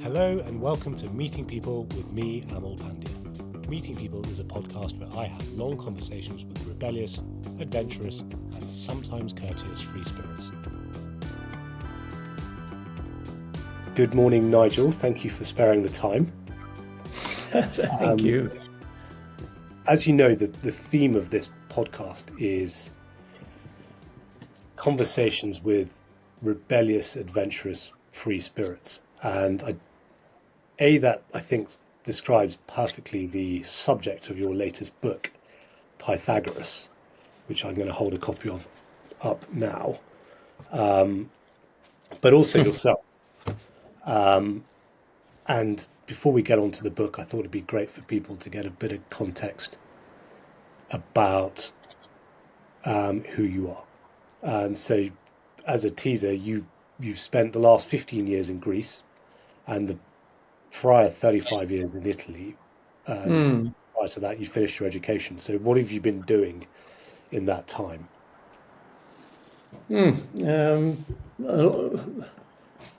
Hello and welcome to Meeting People with me, Amal Pandya. Meeting People is a podcast where I have long conversations with rebellious, adventurous and sometimes courteous free spirits. Good morning, Nigel. Thank you for sparing the time. Thank you. As you know, the theme of this podcast is conversations with rebellious, adventurous free spirits. And that I think describes perfectly the subject of your latest book, Pythagoras, which I'm going to hold a copy of up now, but also yourself. And before we get on to the book, I thought it'd be great for people to get a bit of context about who you are. And so, as a teaser, you've spent the last 15 years in Greece and the prior 35 years in Italy. Prior to that, you finished your education. So what have you been doing in that time? An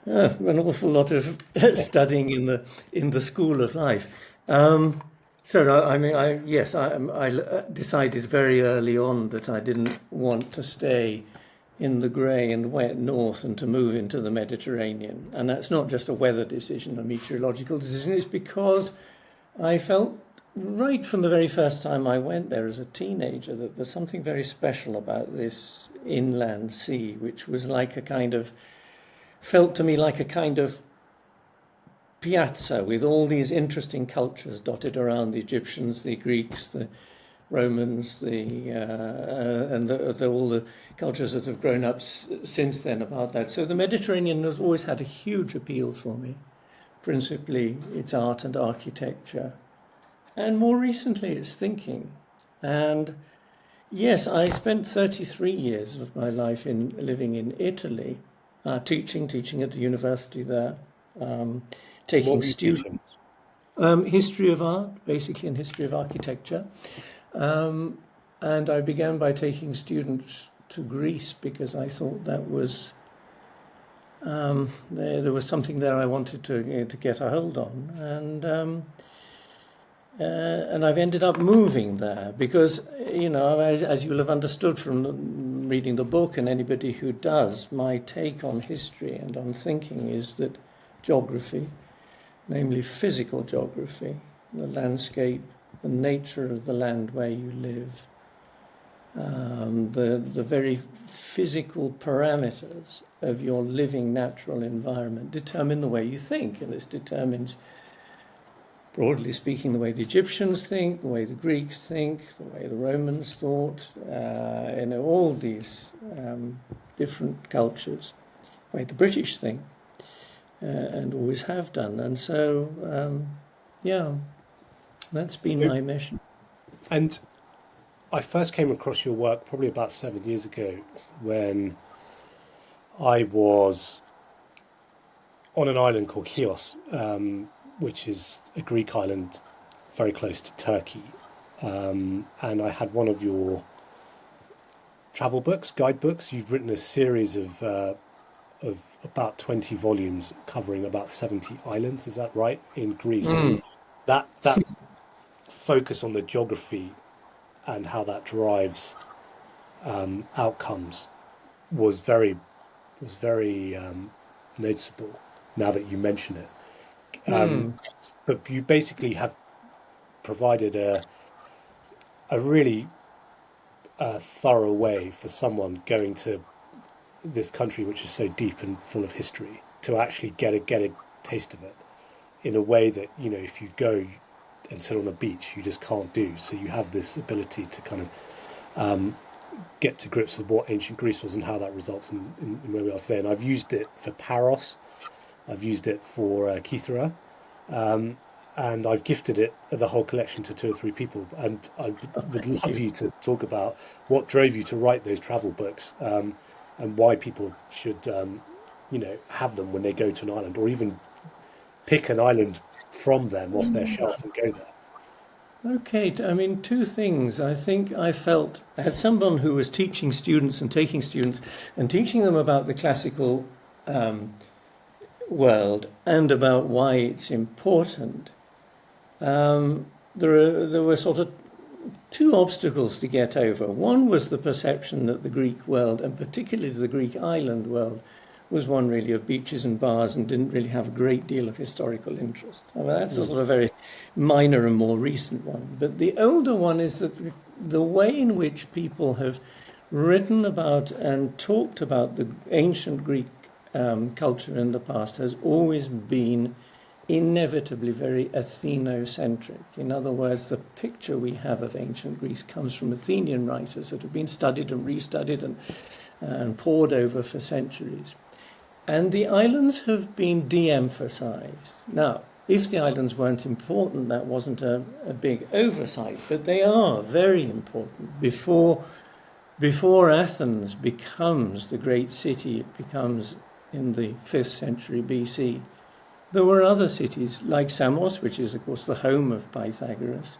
awful lot of studying in the school of life. I decided very early on that I didn't want to stay in the grey and wet north and to move into the Mediterranean. And that's not just a weather decision, a meteorological decision. It's because I felt right from the very first time I went there as a teenager that there's something very special about this inland sea, which was felt to me like a kind of piazza with all these interesting cultures dotted around: the Egyptians, the Greeks, the Romans, all the cultures that have grown up since then about that. So the Mediterranean has always had a huge appeal for me, principally its art and architecture, and more recently its thinking. And yes, I spent 33 years of my life living in Italy, teaching at the university there, taking students. History of art, basically, and history of architecture. And I began by taking students to Greece because I thought that was there was something there I wanted to get a hold on, and I've ended up moving there because, as you'll have understood from reading the book, and anybody who does, my take on history and on thinking is that geography, namely physical geography, the landscape, the nature of the land where you live, the very physical parameters of your living natural environment determine the way you think. And this determines, broadly speaking, the way the Egyptians think, the way the Greeks think, the way the Romans thought, all these different cultures, the way the British think, and always have done. And so, that's been my mission. And I first came across your work probably about 7 years ago when I was on an island called Chios, which is a Greek island very close to Turkey. And I had one of your travel books, guidebooks. You've written a series of about 20 volumes covering about 70 islands, is that right, in Greece? That focus on the geography and how that drives outcomes was very noticeable now that you mention it. But you basically have provided a really thorough way for someone going to this country, which is so deep and full of history, to actually get a taste of it in a way that, if you go and sit on a beach, you just can't do. So you have this ability to kind of get to grips with what ancient Greece was and how that results in where we are today. And I've used it for Paros, I've used it for Kythera, and I've gifted it, the whole collection, to 2 or 3 people. And I would love you to talk about what drove you to write those travel books, and why people should, have them when they go to an island, or even pick an island from them off their shelf and go there. Okay, 2 things. I think I felt, as someone who was teaching students and taking students and teaching them about the classical world and about why it's important, there were sort of two obstacles to get over. One was the perception that the Greek world, and particularly the Greek island world, was one really of beaches and bars and didn't really have a great deal of historical interest. I mean, that's a sort of very minor and more recent one. But the older one is that the way in which people have written about and talked about the ancient Greek culture in the past has always been inevitably very Athenocentric. In other words, the picture we have of ancient Greece comes from Athenian writers that have been studied and restudied and pored over for centuries. And the islands have been de-emphasized. Now, if the islands weren't important, that wasn't a big oversight, but they are very important. Before Athens becomes the great city it becomes in the 5th century BC, there were other cities like Samos, which is, of course, the home of Pythagoras,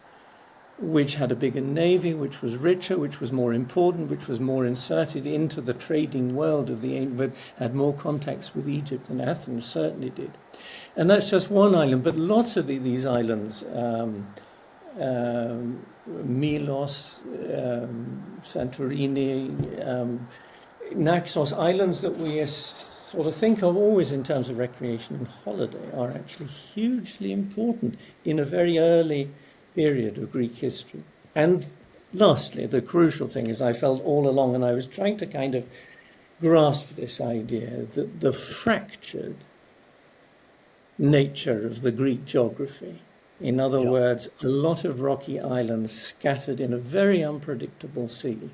which had a bigger navy, which was richer, which was more important, which was more inserted into the trading world of the ancient, but had more contacts with Egypt than Athens certainly did. And that's just one island, but lots of these islands, Milos, Santorini, Naxos, islands that we sort of think of always in terms of recreation and holiday, are actually hugely important in a very early period of Greek history. And lastly, the crucial thing is I felt all along, and I was trying to kind of grasp this idea, that the fractured nature of the Greek geography, in other words, a lot of rocky islands scattered in a very unpredictable sea,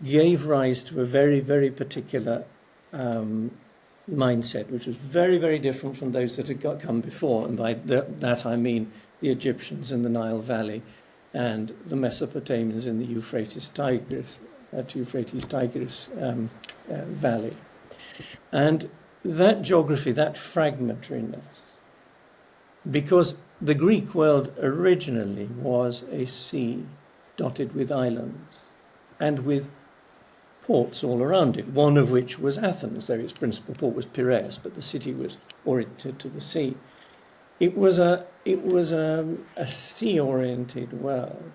gave rise to a very, very particular mindset, which was very, very different from those that had come before. And by that I mean the Egyptians in the Nile Valley and the Mesopotamians in the Euphrates-Tigris Valley. And that geography, that fragmentariness, because the Greek world originally was a sea dotted with islands and with ports all around it, one of which was Athens, though its principal port was Piraeus, but the city was oriented to the sea. It was a sea-oriented world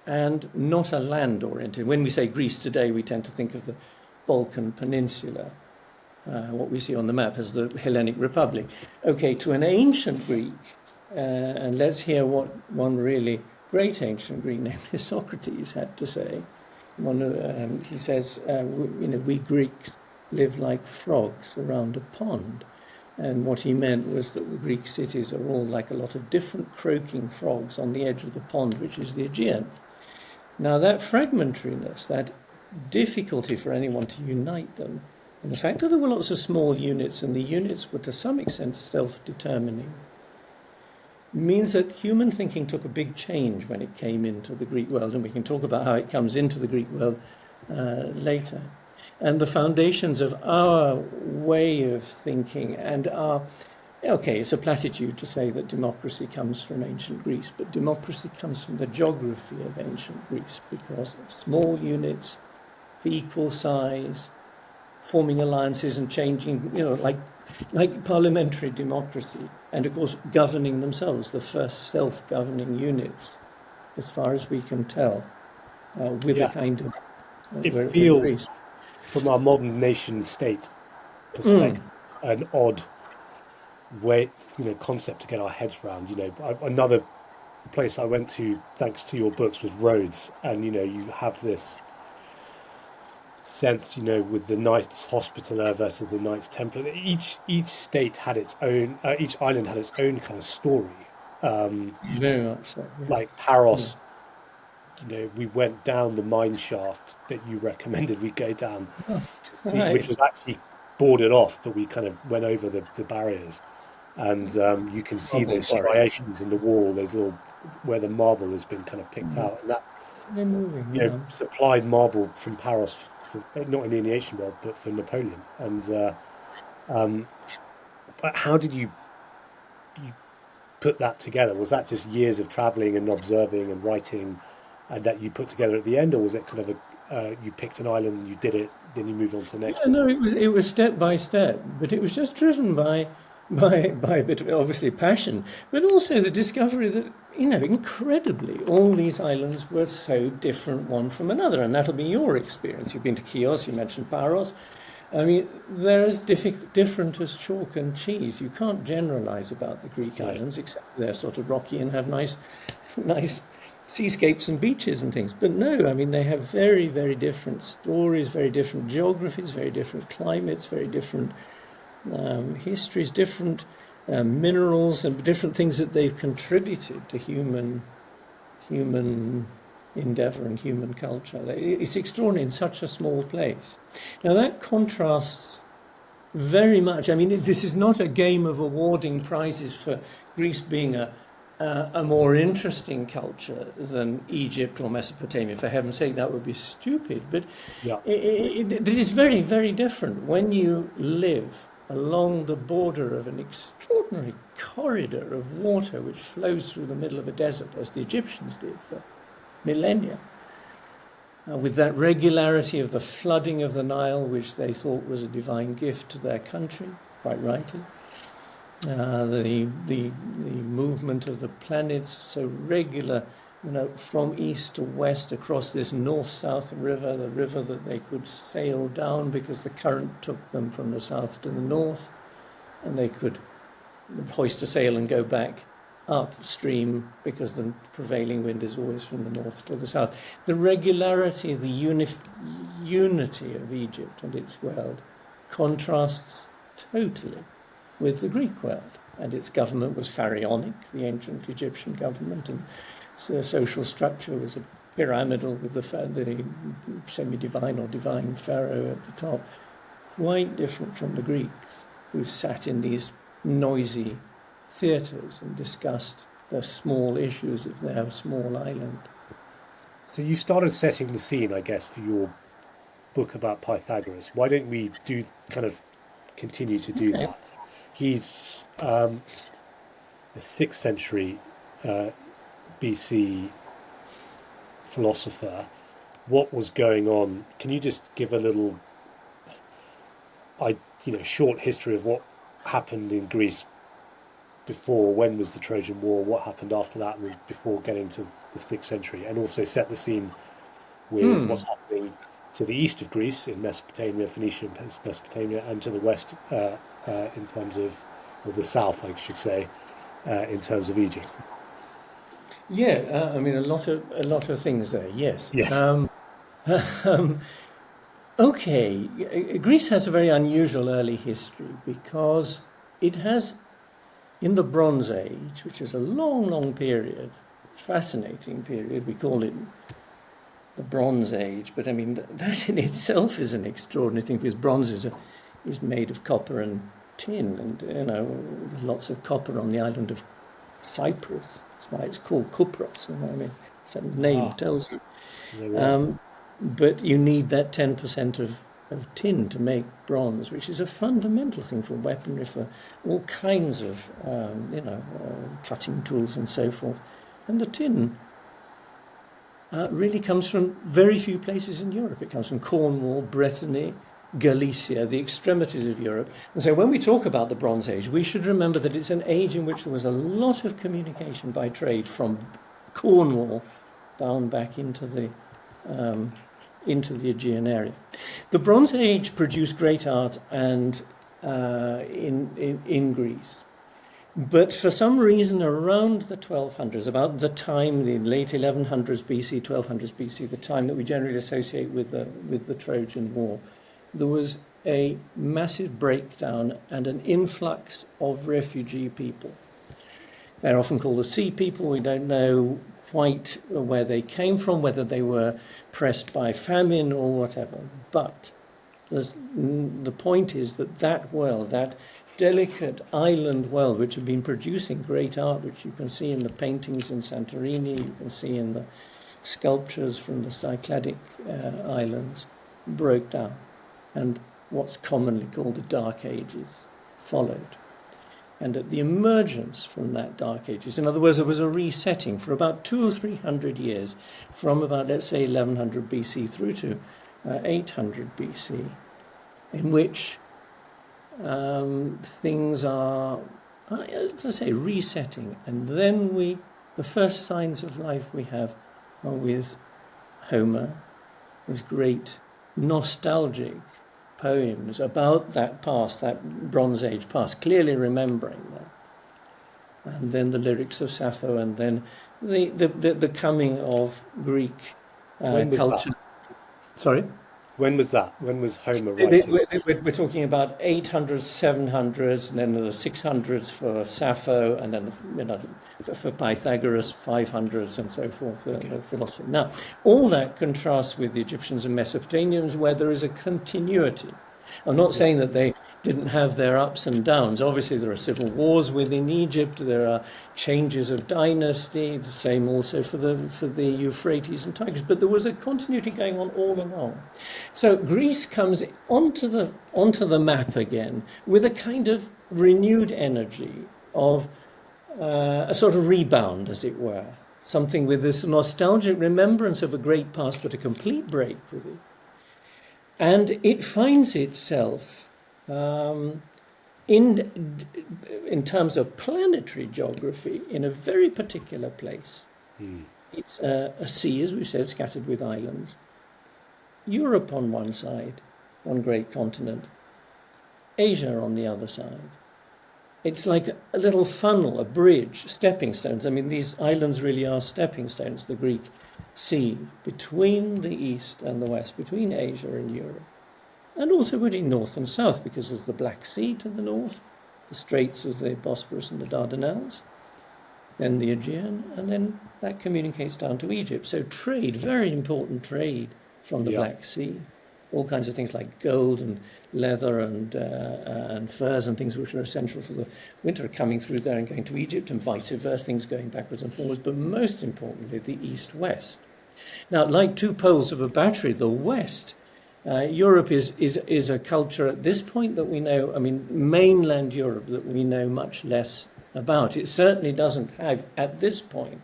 and not a land-oriented. When we say Greece today, we tend to think of the Balkan Peninsula, what we see on the map as the Hellenic Republic. Okay, to an ancient Greek, and let's hear what one really great ancient Greek named Socrates had to say. He says, we Greeks live like frogs around a pond. And what he meant was that the Greek cities are all like a lot of different croaking frogs on the edge of the pond, which is the Aegean. Now, that fragmentariness, that difficulty for anyone to unite them, and the fact that there were lots of small units, and the units were to some extent self-determining, means that human thinking took a big change when it came into the Greek world, and we can talk about how it comes into the Greek world later. And the foundations of our way of thinking and it's a platitude to say that democracy comes from ancient Greece, but democracy comes from the geography of ancient Greece, because small units for equal size, forming alliances and changing, like parliamentary democracy, and of course governing themselves, the first self-governing units, as far as we can tell, with a kind of... it feels, from our modern nation-state perspective, an odd way, concept to get our heads around. Another place I went to, thanks to your books, was Rhodes, and you have this sense, with the Knights Hospitaller versus the Knights Templar. Each state had its own, each island had its own kind of story. Very much so. Yeah. Like Paros, we went down the mine shaft that you recommended we go down to see, which was actually boarded off, but we kind of went over the barriers, and you can see those striations in the wall. There's little where the marble has been kind of picked out, and that they're moving, supplied marble from Paros, not in the ancient world, but for Napoleon. And but how did you put that together? Was that just years of traveling and observing and writing, and that you put together at the end, or was it kind of you picked an island and you did it then you move on to the next Yeah, one. no, it was step by step, but it was just driven by a bit of obviously passion, but also the discovery that, incredibly, all these islands were so different one from another, and that'll be your experience. You've been to Chios, you mentioned Paros. I mean, they're as different as chalk and cheese. You can't generalize about the Greek No. islands, except they're sort of rocky and have nice seascapes and beaches and things. But no, I mean, they have very, very different stories, very different geographies, very different climates, very different histories, different minerals, and different things that they've contributed to human endeavour and human culture. It's extraordinary in such a small place. Now that contrasts very much. I mean, this is not a game of awarding prizes for Greece being a more interesting culture than Egypt or Mesopotamia. For heaven's sake, that would be stupid. But Yeah. it is very, very different when you live along the border of an extraordinary corridor of water which flows through the middle of a desert, as the Egyptians did for millennia, with that regularity of the flooding of the Nile, which they thought was a divine gift to their country, quite rightly. The movement of the planets so regular, from east to west across this north-south river, the river that they could sail down because the current took them from the south to the north, and they could hoist a sail and go back upstream because the prevailing wind is always from the north to the south. The regularity, the unity of Egypt and its world contrasts totally with the Greek world, and its government was pharaonic, the ancient Egyptian government, and so social structure was a pyramidal with the semi-divine or divine pharaoh at the top, quite different from the Greeks, who sat in these noisy theatres and discussed the small issues of their small island. So you started setting the scene, I guess, for your book about Pythagoras. Why don't we continue to do Okay. that? He's a 6th century BC philosopher. What was going on? Can you just give a little, short history of what happened in Greece before? When was the Trojan War? What happened after that? And before getting to the 6th century, and also set the scene with what's happening to the east of Greece in Mesopotamia, Phoenicia, Mesopotamia, and to the west in terms of, or the south, I should say, in terms of Egypt. Yeah, I mean a lot of things there. Yes. Yes. Okay, Greece has a very unusual early history because it has, in the Bronze Age, which is a long, long period, fascinating period, we call it the Bronze Age, but I mean that in itself is an extraordinary thing because bronze is made of copper and tin, and there's lots of copper on the island of Cyprus. That's why it's called Kupros. I mean, so the name tells you. There we are. But you need that 10% of tin to make bronze, which is a fundamental thing for weaponry, for all kinds of, cutting tools and so forth. And the tin really comes from very few places in Europe. It comes from Cornwall, Brittany, Galicia, the extremities of Europe. And so when we talk about the Bronze Age, we should remember that it's an age in which there was a lot of communication by trade from Cornwall down back into the Aegean area. The Bronze Age produced great art and in Greece. But for some reason around the 1200s, about the time, the late 1100s BC, 1200s BC, the time that we generally associate with the Trojan War, there was a massive breakdown and an influx of refugee people. They're often called the sea people. We don't know quite where they came from, whether they were pressed by famine or whatever. But the point is that world, that delicate island world, which had been producing great art, which you can see in the paintings in Santorini, you can see in the sculptures from the Cycladic islands, broke down. And what's commonly called the Dark Ages followed. And at the emergence from that Dark Ages, in other words, there was a resetting for about 200 or 300 years, from about, let's say, 1100 BC through to 800 BC, in which things are, let's say, resetting. And then the first signs of life we have are with Homer, his great nostalgic poems about that past, that Bronze Age past, clearly remembering that. And then the lyrics of Sappho, and then the coming of Greek When was culture. that? Sorry? When was that? When was Homer writing? We're talking about 800s, 700s, and then the 600s for Sappho, and then for Pythagoras, 500s, and so forth, the philosophy. Now, all that contrasts with the Egyptians and Mesopotamians, where there is a continuity. I'm not saying that they didn't have their ups and downs. Obviously, there are civil wars within Egypt. There are changes of dynasty. The same also for the Euphrates and Tigris. But there was a continuity going on all along. So Greece comes onto the map again with a kind of renewed energy of a sort of rebound, as it were. Something with this nostalgic remembrance of a great past, but a complete break with it. And it finds itself in terms of planetary geography in a very particular place. It's a sea, as we've said, scattered with islands. Europe on one side, one great continent. Asia on the other side. It's like a little funnel, a bridge, stepping stones. I mean, these islands really are stepping stones, the Greek sea, between the East and the West, between Asia and Europe. And also between North and South, because there's the Black Sea to the north, the Straits of the Bosporus and the Dardanelles, then the Aegean, and then that communicates down to Egypt. So trade, very important trade from the Black Sea. All kinds of things like gold and leather and furs and things which are essential for the winter are coming through there and going to Egypt, and vice versa, things going backwards and forwards. But most importantly, the East-West. Now, like two poles of a battery, the West, Europe is a culture at this point that we know, I mean, mainland Europe, that we know much less about. It certainly doesn't have, at this point,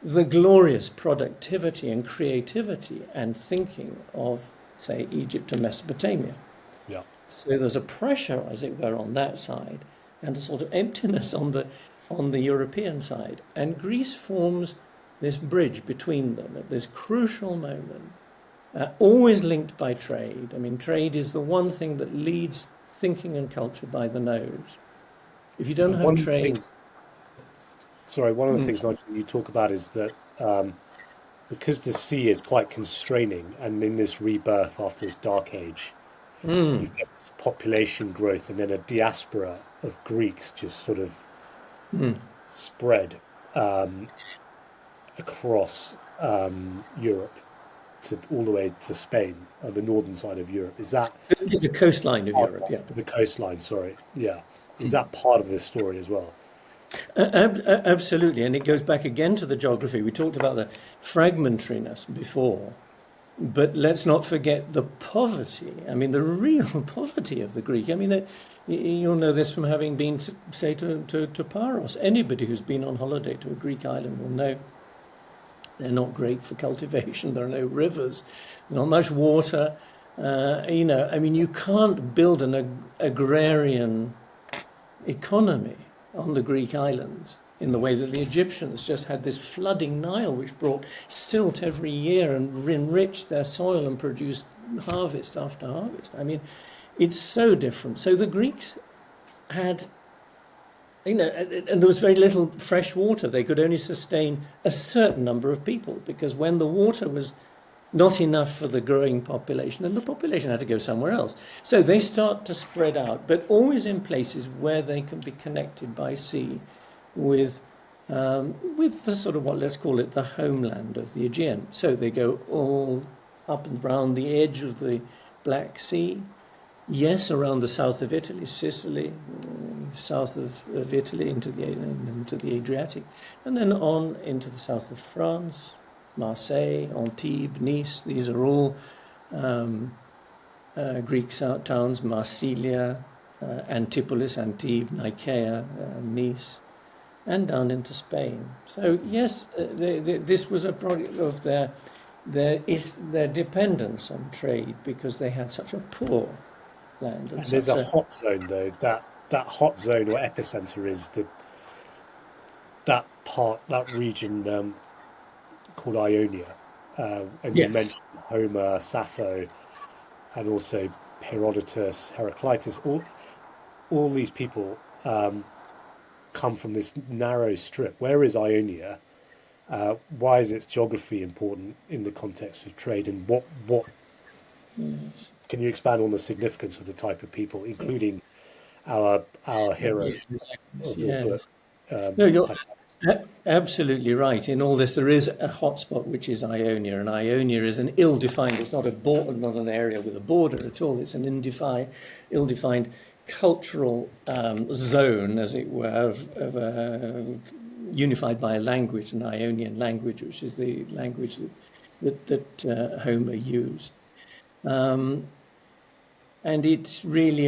the glorious productivity and creativity and thinking of, say, Egypt and Mesopotamia. Yeah. So there's a pressure, as it were, on that side, and a sort of emptiness on the European side. And Greece forms this bridge between them at this crucial moment, always linked by trade. I mean, trade is the one thing that leads thinking and culture by the nose. If you don't have trade... One of the things, Nigel, you talk about is that because the sea is quite constraining, and in this rebirth after this dark age, you get this population growth and then a diaspora of Greeks just sort of spread across Europe all the way to Spain, on the northern side of Europe. Is that the coastline of Europe? Yeah, the coastline. Sorry, yeah. Is that part of this story as well? Absolutely, and it goes back again to the geography. We talked about the fragmentariness before, but let's not forget the poverty. I mean, the real poverty of the Greek. I mean, you'll know this from having been, say, to Paros. Anybody who's been on holiday to a Greek island will know they're not great for cultivation. There are no rivers, not much water. I mean, you can't build an agrarian economy on the Greek islands in the way that the Egyptians just had this flooding Nile, which brought silt every year and enriched their soil and produced harvest after harvest. I mean, it's so different. So the Greeks had, and there was very little fresh water. They could only sustain a certain number of people, because when the water was not enough for the growing population, and the population had to go somewhere else. So they start to spread out, but always in places where they can be connected by sea with the sort of, what, let's call it, the homeland of the Aegean. So they go all up and round the edge of the Black Sea. Yes, around the south of Italy, Sicily, south of Italy into the Adriatic, and then on into the south of France, Marseille, Antibes, Nice. These are all Greek towns, Marsilia, Antipolis, Antibes, Nicaea, Nice, and down into Spain. So yes, this was a product of their their dependence on trade because they had such a poor land and And there's such a a hot zone though. That hot zone or epicenter is that region called Ionia. And you yes, mentioned Homer, Sappho, and also Herodotus, Heraclitus. All these people come from this narrow strip. Where is Ionia? Why is its geography important in the context of trade? And what yes. can you expand on the significance of the type of people, including our hero of your book? Yes. No, you're Pythagoras? absolutely right. In all this, there is a hotspot which is Ionia, and Ionia is an ill-defined. It's not not an area with a border at all. It's an ill-defined cultural zone, as it were, unified by a language, an Ionian language, which is the language that Homer used. And it's really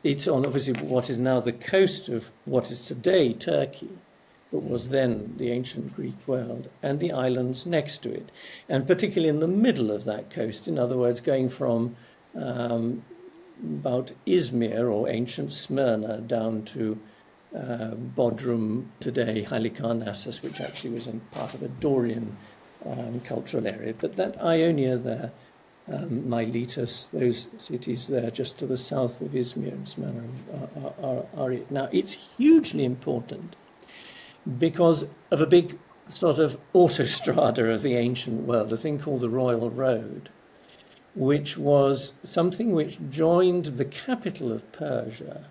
it's on obviously what is now the coast of what is today Turkey, but was then the ancient Greek world, and the islands next to it. And particularly in the middle of that coast, in other words, going from about Izmir or ancient Smyrna down to Bodrum today, Halikarnassus, which actually was in part of a Dorian cultural area. But that Ionia there, Miletus, those cities there just to the south of Izmir and Smyrna are it. Now, it's hugely important because of a big sort of autostrada of the ancient world, a thing called the Royal Road, which was something which joined the capital of Persia.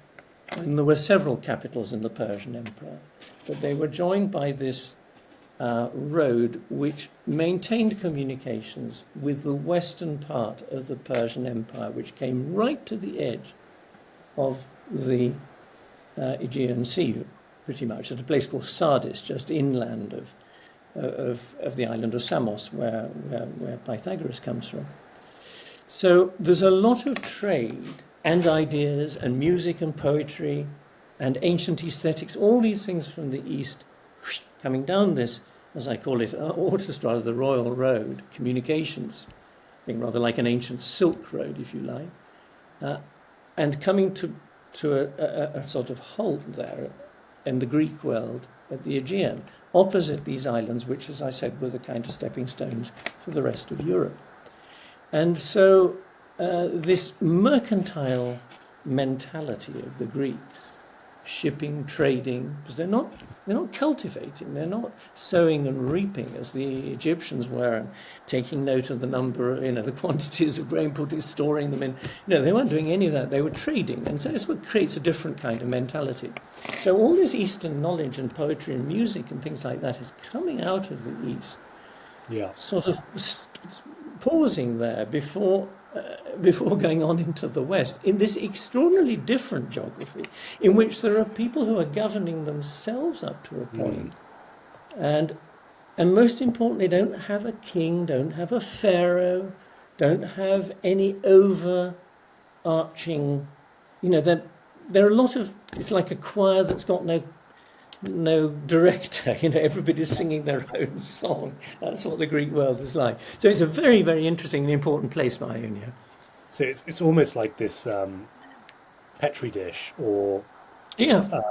And there were several capitals in the Persian Empire, but they were joined by this road which maintained communications with the western part of the Persian Empire, which came right to the edge of the Aegean Sea, pretty much, at a place called Sardis, just inland of the island of Samos, where Pythagoras comes from. So there's a lot of trade and ideas and music and poetry and ancient aesthetics, all these things from the east coming down this, as I call it, autostrada, the Royal Road, communications, being rather like an ancient Silk Road, if you like, and coming to a sort of halt there in the Greek world at the Aegean, opposite these islands, which, as I said, were the kind of stepping stones for the rest of Europe. And so this mercantile mentality of the Greeks, shipping, trading, because they're not cultivating, they're not sowing and reaping as the Egyptians were, and taking note of the number, the quantities of grain, storing them in. They weren't doing any of that. They were trading, and so it's what creates a different kind of mentality. So all this Eastern knowledge and poetry and music and things like that is coming out of the East, Yeah. sort of pausing there before going on into the West in this extraordinarily different geography in which there are people who are governing themselves up to a point, and most importantly don't have a king, don't have a pharaoh, don't have any overarching, there are a lot of, it's like a choir that's got no director, everybody's singing their own song. That's what the Greek world is like. So it's a very, very interesting and important place, Ionia. So it's almost like this petri dish or Yeah,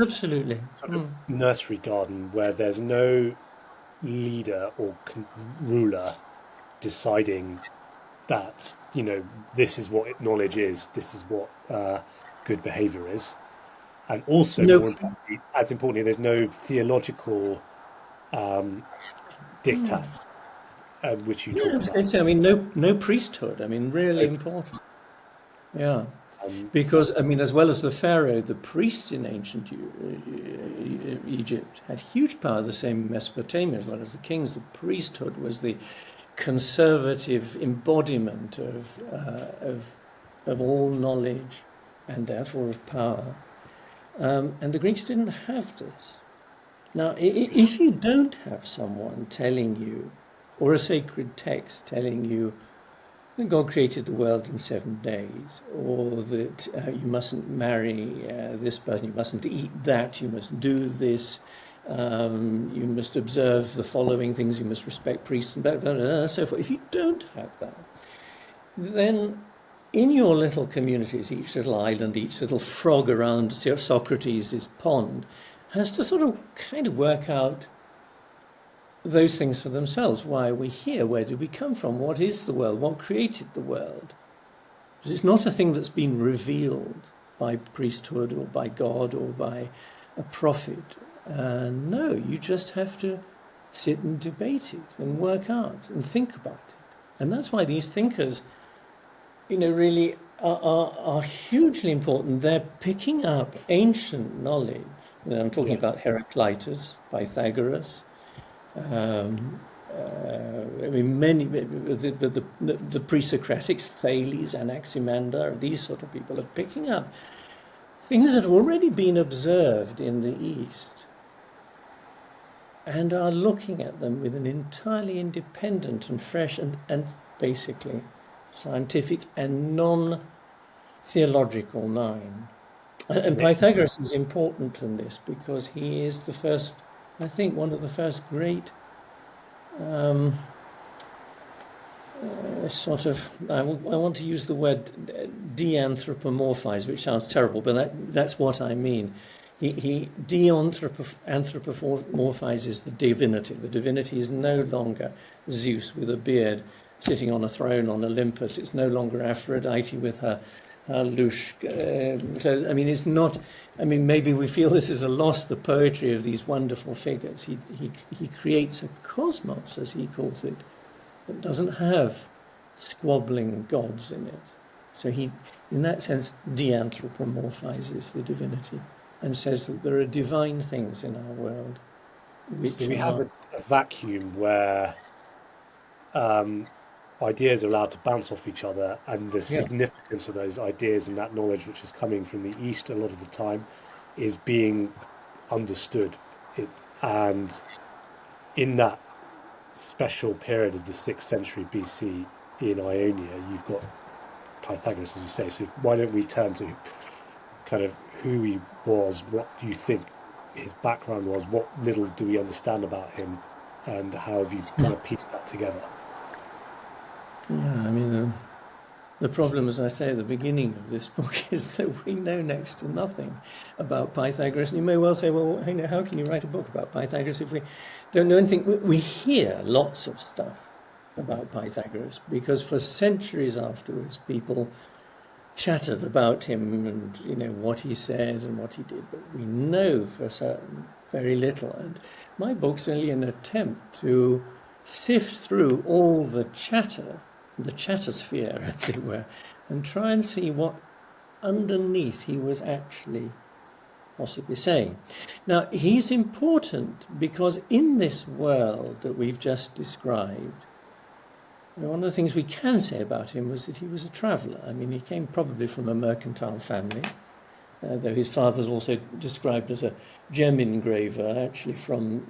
absolutely. sort of nursery garden where there's no leader or ruler deciding that this is what knowledge is, this is what good behavior is, and also No, as importantly, there's no theological diktats, which you yeah, I talk was about. going to say, no priesthood. Really important. Yeah. Um, Because, as well as the pharaoh, the priests in ancient Egypt had huge power, the same in Mesopotamia, as well as the kings. The priesthood was the conservative embodiment of all knowledge and therefore of power. And the Greeks didn't have this. Now, if you don't have someone telling you, or a sacred text telling you, that God created the world in 7 days, or that you mustn't marry this person, you mustn't eat that, you must do this, You must observe the following things. You must respect priests and blah, blah, blah, so forth. If you don't have that, then in your little communities, each little island, each little frog around Socrates' pond has to sort of kind of work out those things for themselves. Why are we here? Where did we come from? What is the world? What created the world? Because it's not a thing that's been revealed by priesthood or by God or by a prophet. No, you just have to sit and debate it and work out and think about it. And that's why these thinkers, really are hugely important. They're picking up ancient knowledge. I'm talking about Heraclitus, Pythagoras, many the pre-Socratics, Thales, Anaximander, these sort of people are picking up things that have already been observed in the East and are looking at them with an entirely independent and fresh and basically scientific and non-theological mind. And Pythagoras is important in this because he is the first, I think, one of the first great I want to use the word de-anthropomorphize, which sounds terrible, but that's what I mean. He de-anthropomorphizes the divinity. The divinity is no longer Zeus with a beard sitting on a throne on Olympus. It's no longer Aphrodite with her louche. It's not. Maybe we feel this is a loss, the poetry of these wonderful figures. He creates a cosmos, as he calls it, that doesn't have squabbling gods in it. So he, in that sense, de-anthropomorphizes the divinity and says that there are divine things in our world. So we have a vacuum where ideas are allowed to bounce off each other, and the significance of those ideas and that knowledge which is coming from the East a lot of the time is being understood. And in that special period of the 6th century BC in Ionia, you've got Pythagoras, as you say. So why don't we turn to kind of who he was, what do you think his background was, what little do we understand about him, and how have you kind of pieced that together? Yeah, the problem, as I say at the beginning of this book, is that we know next to nothing about Pythagoras. And you may well say, well, how can you write a book about Pythagoras if we don't know anything? We hear lots of stuff about Pythagoras because for centuries afterwards, people chattered about him and, what he said and what he did. But we know for certain very little. And my book's only an attempt to sift through all the chattersphere, as it were, and try and see what underneath he was actually possibly saying. Now, he's important because in this world that we've just described, one of the things we can say about him was that he was a traveller. He came probably from a mercantile family, though his father's also described as a gem engraver, actually from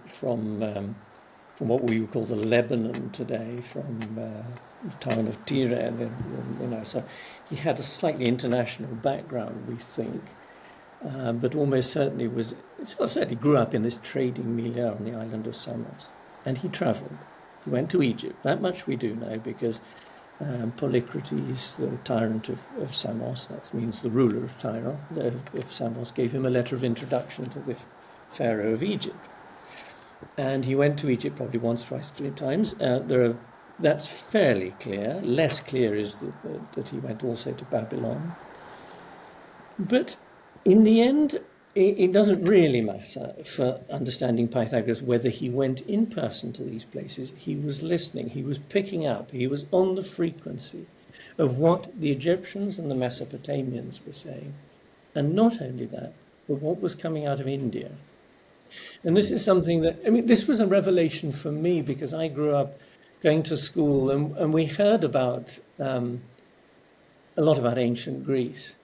what we would call the Lebanon today, from the town of Tyre. So he had a slightly international background, we think, but almost certainly certainly grew up in this trading milieu on the island of Samos, and he travelled. He went to Egypt. That much we do know because Polycrates, the tyrant of Samos, that means the ruler of Tyre, of Samos, gave him a letter of introduction to the pharaoh of Egypt. And he went to Egypt probably once, twice, 3 times. That's fairly clear. Less clear is that he went also to Babylon. But in the end, it doesn't really matter for understanding Pythagoras whether he went in person to these places. He was listening, he was picking up, he was on the frequency of what the Egyptians and the Mesopotamians were saying. And not only that, but what was coming out of India. And this is something that, this was a revelation for me because I grew up going to school and we heard about a lot about ancient Greece.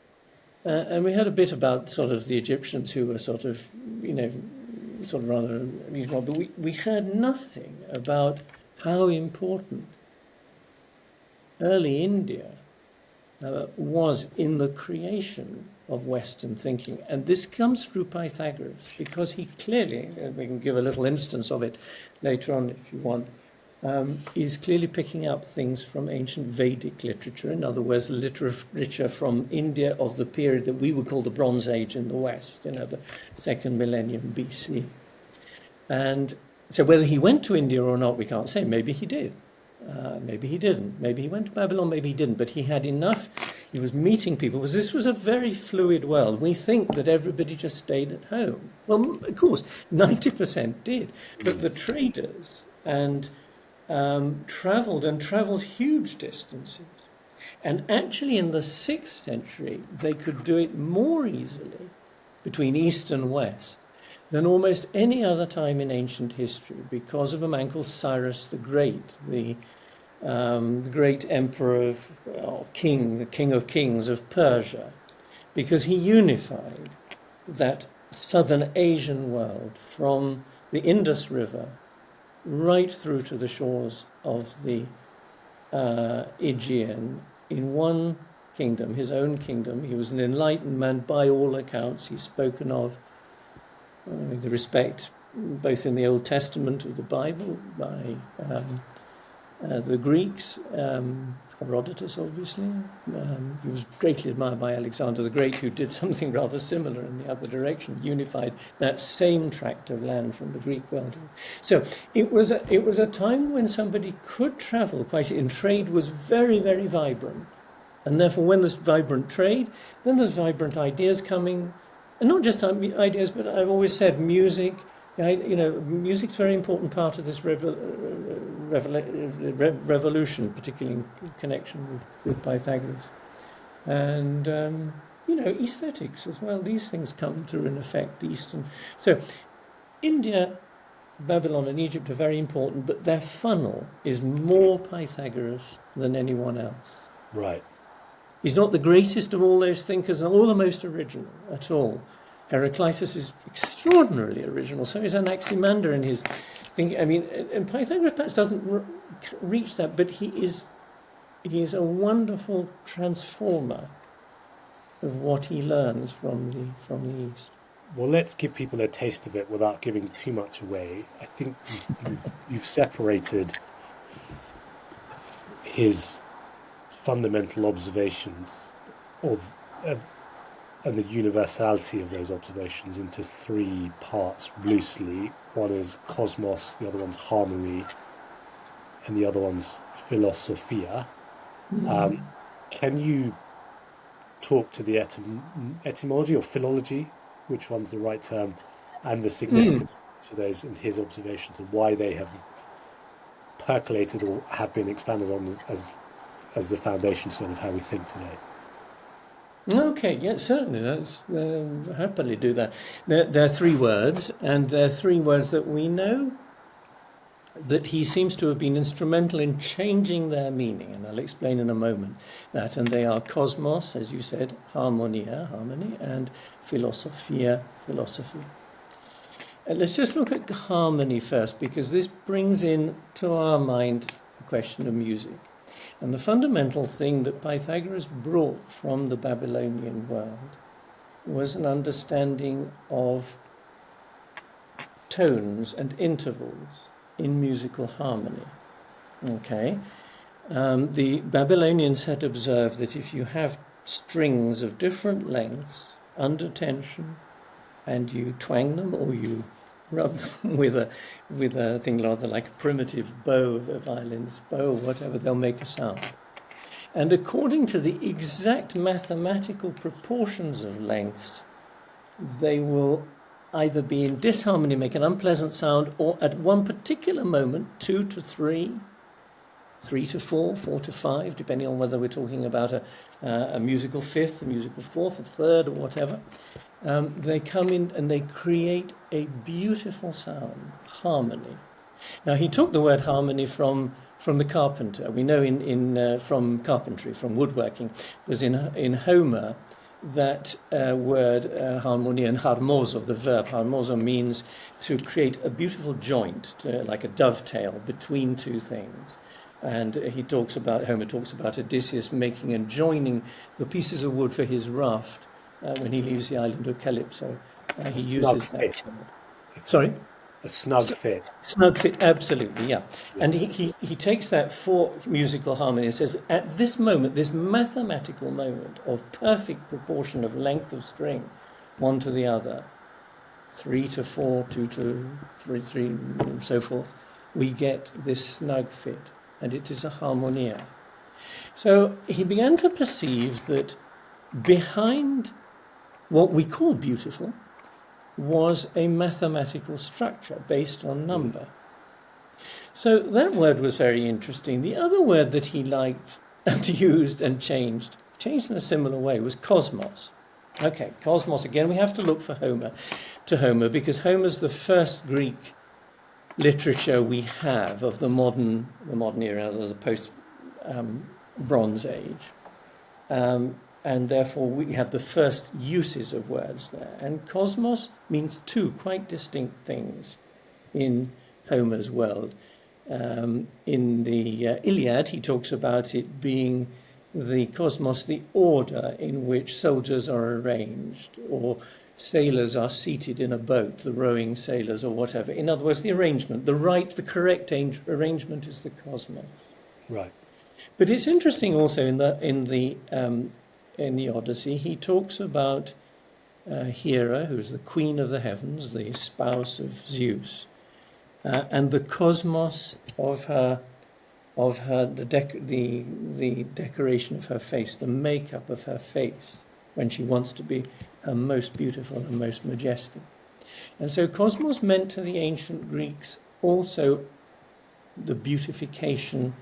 And we heard a bit about sort of the Egyptians who were sort of rather unusual, but we heard nothing about how important early India was in the creation of Western thinking. And this comes through Pythagoras, because he clearly, we can give a little instance of it later on if you want, is clearly picking up things from ancient Vedic literature, in other words, literature from India of the period that we would call the Bronze Age in the West, the second millennium BC. And so whether he went to India or not, we can't say. Maybe he did. Maybe he didn't. Maybe he went to Babylon, maybe he didn't. But he had enough. He was meeting people, because this was a very fluid world. We think that everybody just stayed at home. Well, of course, 90% did. But the traders and traveled huge distances. And actually in the 6th century, they could do it more easily between East and West than almost any other time in ancient history, because of a man called Cyrus the Great, the great emperor the king of kings of Persia, because he unified that southern Asian world from the Indus River right through to the shores of the Aegean in one kingdom, his own kingdom. He was an enlightened man by all accounts. He's spoken of with respect both in the Old Testament of the Bible by the Greeks, Herodotus obviously. He was greatly admired by Alexander the Great, who did something rather similar in the other direction, unified that same tract of land from the Greek world. So it was a time when somebody could travel quite, and trade was very, very vibrant. And therefore, when there's vibrant trade, then there's vibrant ideas coming. And not just ideas, but I've always said music. Music's a very important part of this revolution, particularly in connection with Pythagoras. And, aesthetics as well. These things come through in effect, the Eastern. So India, Babylon and Egypt are very important, but their funnel is more Pythagoras than anyone else. Right. He's not the greatest of all those thinkers or the most original at all. Heraclitus is extraordinarily original, so is Anaximander in his thinking. And Pythagoras perhaps doesn't reach that, but he is a wonderful transformer of what he learns from the East. Well, let's give people a taste of it without giving too much away. I think you've separated his fundamental observations and the universality of those observations into 3 parts loosely. One is cosmos, the other one's harmony, and the other one's philosophia. Mm-hmm. Can you talk to the etymology or philology, which one's the right term, and the significance to those and his observations, and why they have percolated or have been expanded on as the foundation sort of how we think today? Okay, yes, certainly. Let's happily do that. There are 3 words, and they're 3 words that we know that he seems to have been instrumental in changing their meaning, and I'll explain in a moment that. And they are cosmos, as you said, harmonia, harmony, and philosophia, philosophy. And let's just look at harmony first, because this brings in to our mind the question of music. And the fundamental thing that Pythagoras brought from the Babylonian world was an understanding of tones and intervals in musical harmony. Okay? The Babylonians had observed that if you have strings of different lengths under tension and you twang them or you rub them with a thing rather like a primitive bow, a violin's bow or whatever, they'll make a sound. And according to the exact mathematical proportions of lengths, they will either be in disharmony, make an unpleasant sound, or at one particular moment, 2 to 3, 3 to 4, 4 to 5, depending on whether we're talking about a musical fifth, a musical fourth, a third, or whatever. They come in and they create a beautiful sound, harmony. Now, he took the word harmony from the carpenter. We know from carpentry, from woodworking, was in Homer, that word harmonia, and harmozo, the verb harmozo, means to create a beautiful joint, like a dovetail between 2 things. And Homer talks about Odysseus making and joining the pieces of wood for his raft when he leaves the island of Calypso. He Snug uses that fit. word. Sorry? A snug fit. Snug fit, absolutely, yeah. Yeah. And he takes that for musical harmony and says, at this moment, this mathematical moment of perfect proportion of length of string, one to the other, 3 to 4, 2 to 3, 3, and so forth, we get this snug fit, and it is a harmonia. So he began to perceive that behind what we call beautiful was a mathematical structure based on number. So that word was very interesting. The other word that he liked and used and changed in a similar way, was cosmos. Okay, cosmos, again, we have to look for Homer, because Homer's the first Greek literature we have of the modern era, the post Bronze Age. And therefore we have the first uses of words there. And cosmos means two quite distinct things in Homer's world. In the Iliad, he talks about it being the cosmos, the order in which soldiers are arranged, or sailors are seated in a boat, the rowing sailors or whatever. In other words, the arrangement, the correct arrangement is the cosmos. Right. But it's interesting also in the Odyssey, he talks about Hera, who's the queen of the heavens, the spouse of Zeus, and the cosmos of her the decoration of her face, the makeup of her face, when she wants to be her most beautiful and most majestic. And so cosmos meant to the ancient Greeks also the beautification,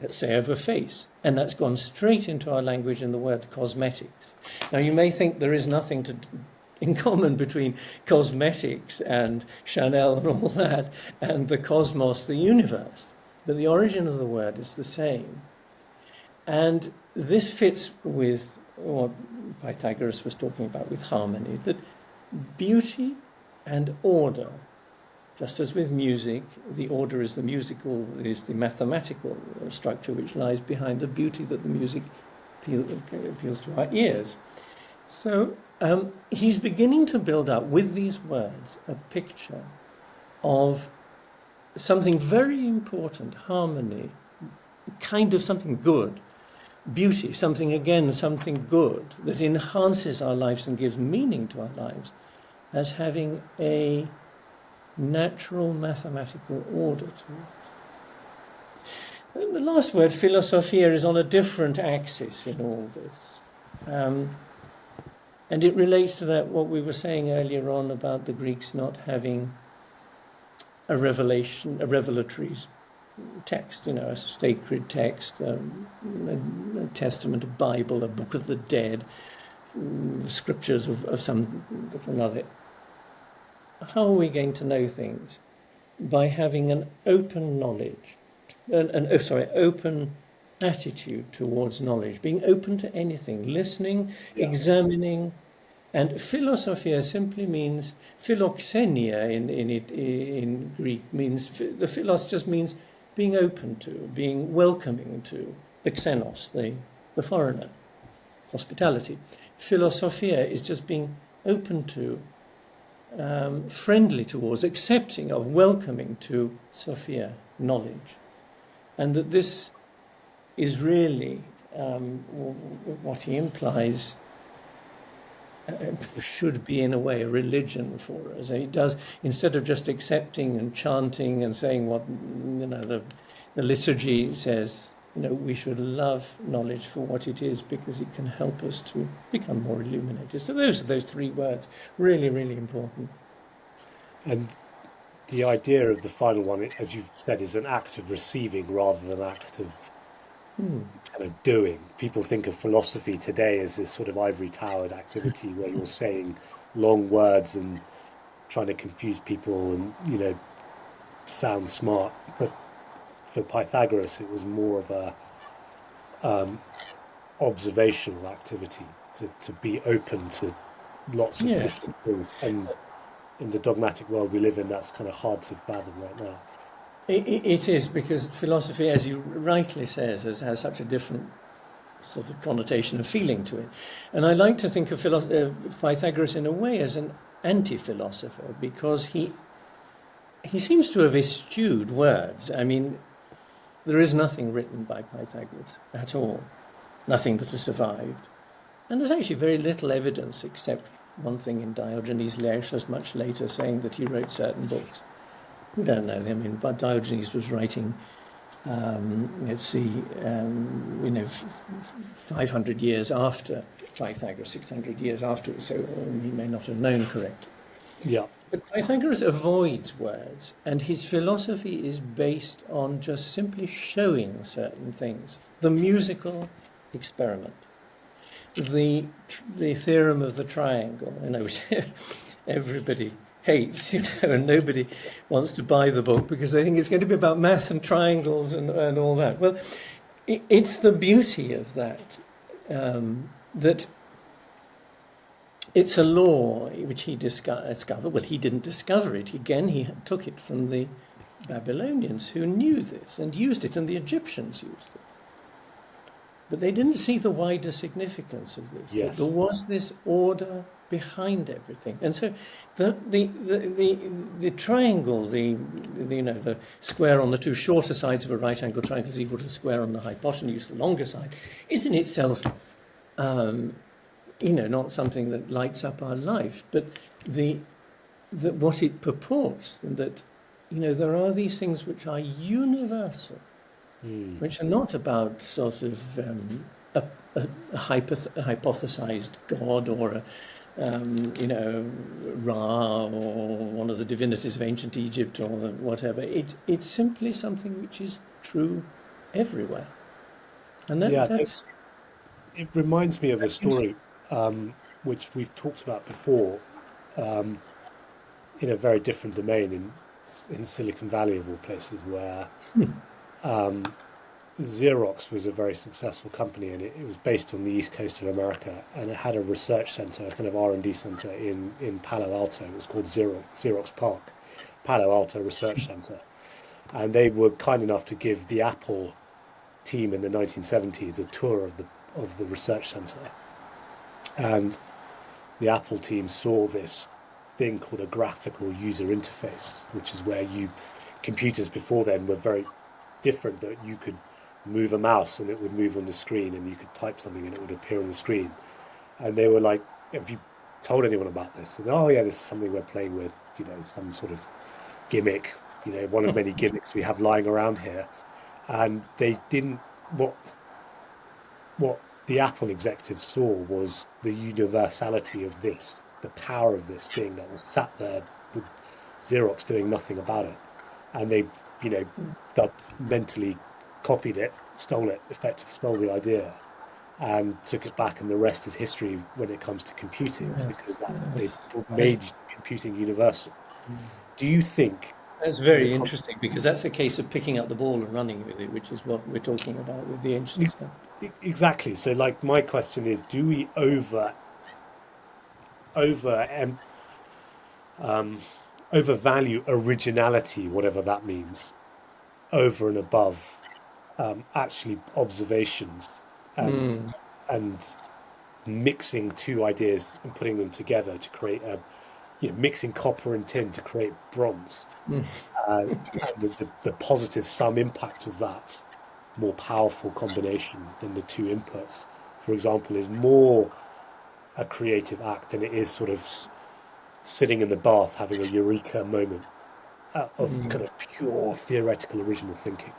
let's say, of a face. And that's gone straight into our language in the word cosmetics. Now, you may think there is nothing in common between cosmetics and Chanel and all that, and the cosmos, the universe. But the origin of the word is the same. And this fits with what Pythagoras was talking about with harmony, that beauty and order, just as with music, the order is the mathematical structure which lies behind the beauty that the music appeals to our ears. So he's beginning to build up, with these words, a picture of something very important, harmony, kind of something good, beauty, something good that enhances our lives and gives meaning to our lives, as having a natural mathematical order to it. The last word, philosophia, is on a different axis in all this. And it relates to that, what we were saying earlier on about the Greeks not having a revelatory text, a sacred text, a testament, a Bible, a book of the dead, scriptures of some another. How are we going to know things? By having an open knowledge, open attitude towards knowledge, being open to anything, listening, examining. And philosophia simply means, philoxenia in Greek means, the philos just means being open to, being welcoming to, the xenos, the foreigner, hospitality. Philosophia is just being open to, friendly towards, accepting of, welcoming to Sophia, knowledge. And that this is really what he implies should be, in a way, a religion for us. It does, instead of just accepting and chanting and saying what the liturgy says, we should love knowledge for what it is, because it can help us to become more illuminated. So those three words, really, really important. And the idea of the final one, as you've said, is an act of receiving rather than an act of kind of doing. People think of philosophy today as this sort of ivory towered activity where you're saying long words and trying to confuse people and sound smart. But for Pythagoras, it was more of a observational activity, to be open to lots of different things. And in the dogmatic world we live in, that's kind of hard to fathom right now. It is, because philosophy, as you rightly says, has such a different sort of connotation of feeling to it. And I like to think of Pythagoras in a way as an anti-philosopher, because he seems to have eschewed words. I mean, there is nothing written by Pythagoras at all, nothing that has survived. And there's actually very little evidence, except one thing in Diogenes Laertius much later, saying that he wrote certain books. We don't know them, but Diogenes was writing, 500 years after Pythagoras, 600 years after, so he may not have known correctly. Yeah. But Pythagoras avoids words, and his philosophy is based on just simply showing certain things. The musical experiment, the theorem of the triangle, which everybody hates, and nobody wants to buy the book because they think it's going to be about math and triangles and all that. Well, it's the beauty of that, that it's a law which he discovered. Well, he didn't discover it. Again, he took it from the Babylonians, who knew this and used it, and the Egyptians used it. But they didn't see the wider significance of this. Yes. There was this order behind everything, and so the triangle, the square on the two shorter sides of a right angle triangle is equal to the square on the hypotenuse, the longer side, is in itself, not something that lights up our life, but what it purports, that there are these things which are universal. Which are not about sort of a hypothesized God or Ra or one of the divinities of ancient Egypt or whatever. It's simply something which is true everywhere, and that's. It reminds me of a story which we've talked about before, in a very different domain in Silicon Valley of all places, where. Xerox was a very successful company, and it was based on the east coast of America, and it had a research center, a kind of R&D center in Palo Alto. It was called Xerox Park, Palo Alto Research Center, and they were kind enough to give the Apple team in the 1970s a tour of the research center, and the Apple team saw this thing called a graphical user interface, which is where computers before then were very different, that you could move a mouse and it would move on the screen, and you could type something and it would appear on the screen. And they were like, have you told anyone about this? And oh yeah, this is something we're playing with, some sort of gimmick, one of many gimmicks we have lying around here. And they didn't, what the Apple executives saw was the universality of this, the power of this thing that was sat there with Xerox doing nothing about it. And they mentally copied it, stole the idea, and took it back, and the rest is history when it comes to computing, because they made computing universal. Do you think... That's very interesting, because that's a case of picking up the ball and running with it, which is what we're talking about with the ancient stuff. Exactly. So, my question is, do we overvalue originality, whatever that means, over and above actually observations and mixing two ideas and putting them together to create mixing copper and tin to create bronze, and the positive sum impact of that more powerful combination than the two inputs, for example, is more a creative act than it is sort of sitting in the bath having a eureka moment of kind of pure theoretical original thinking.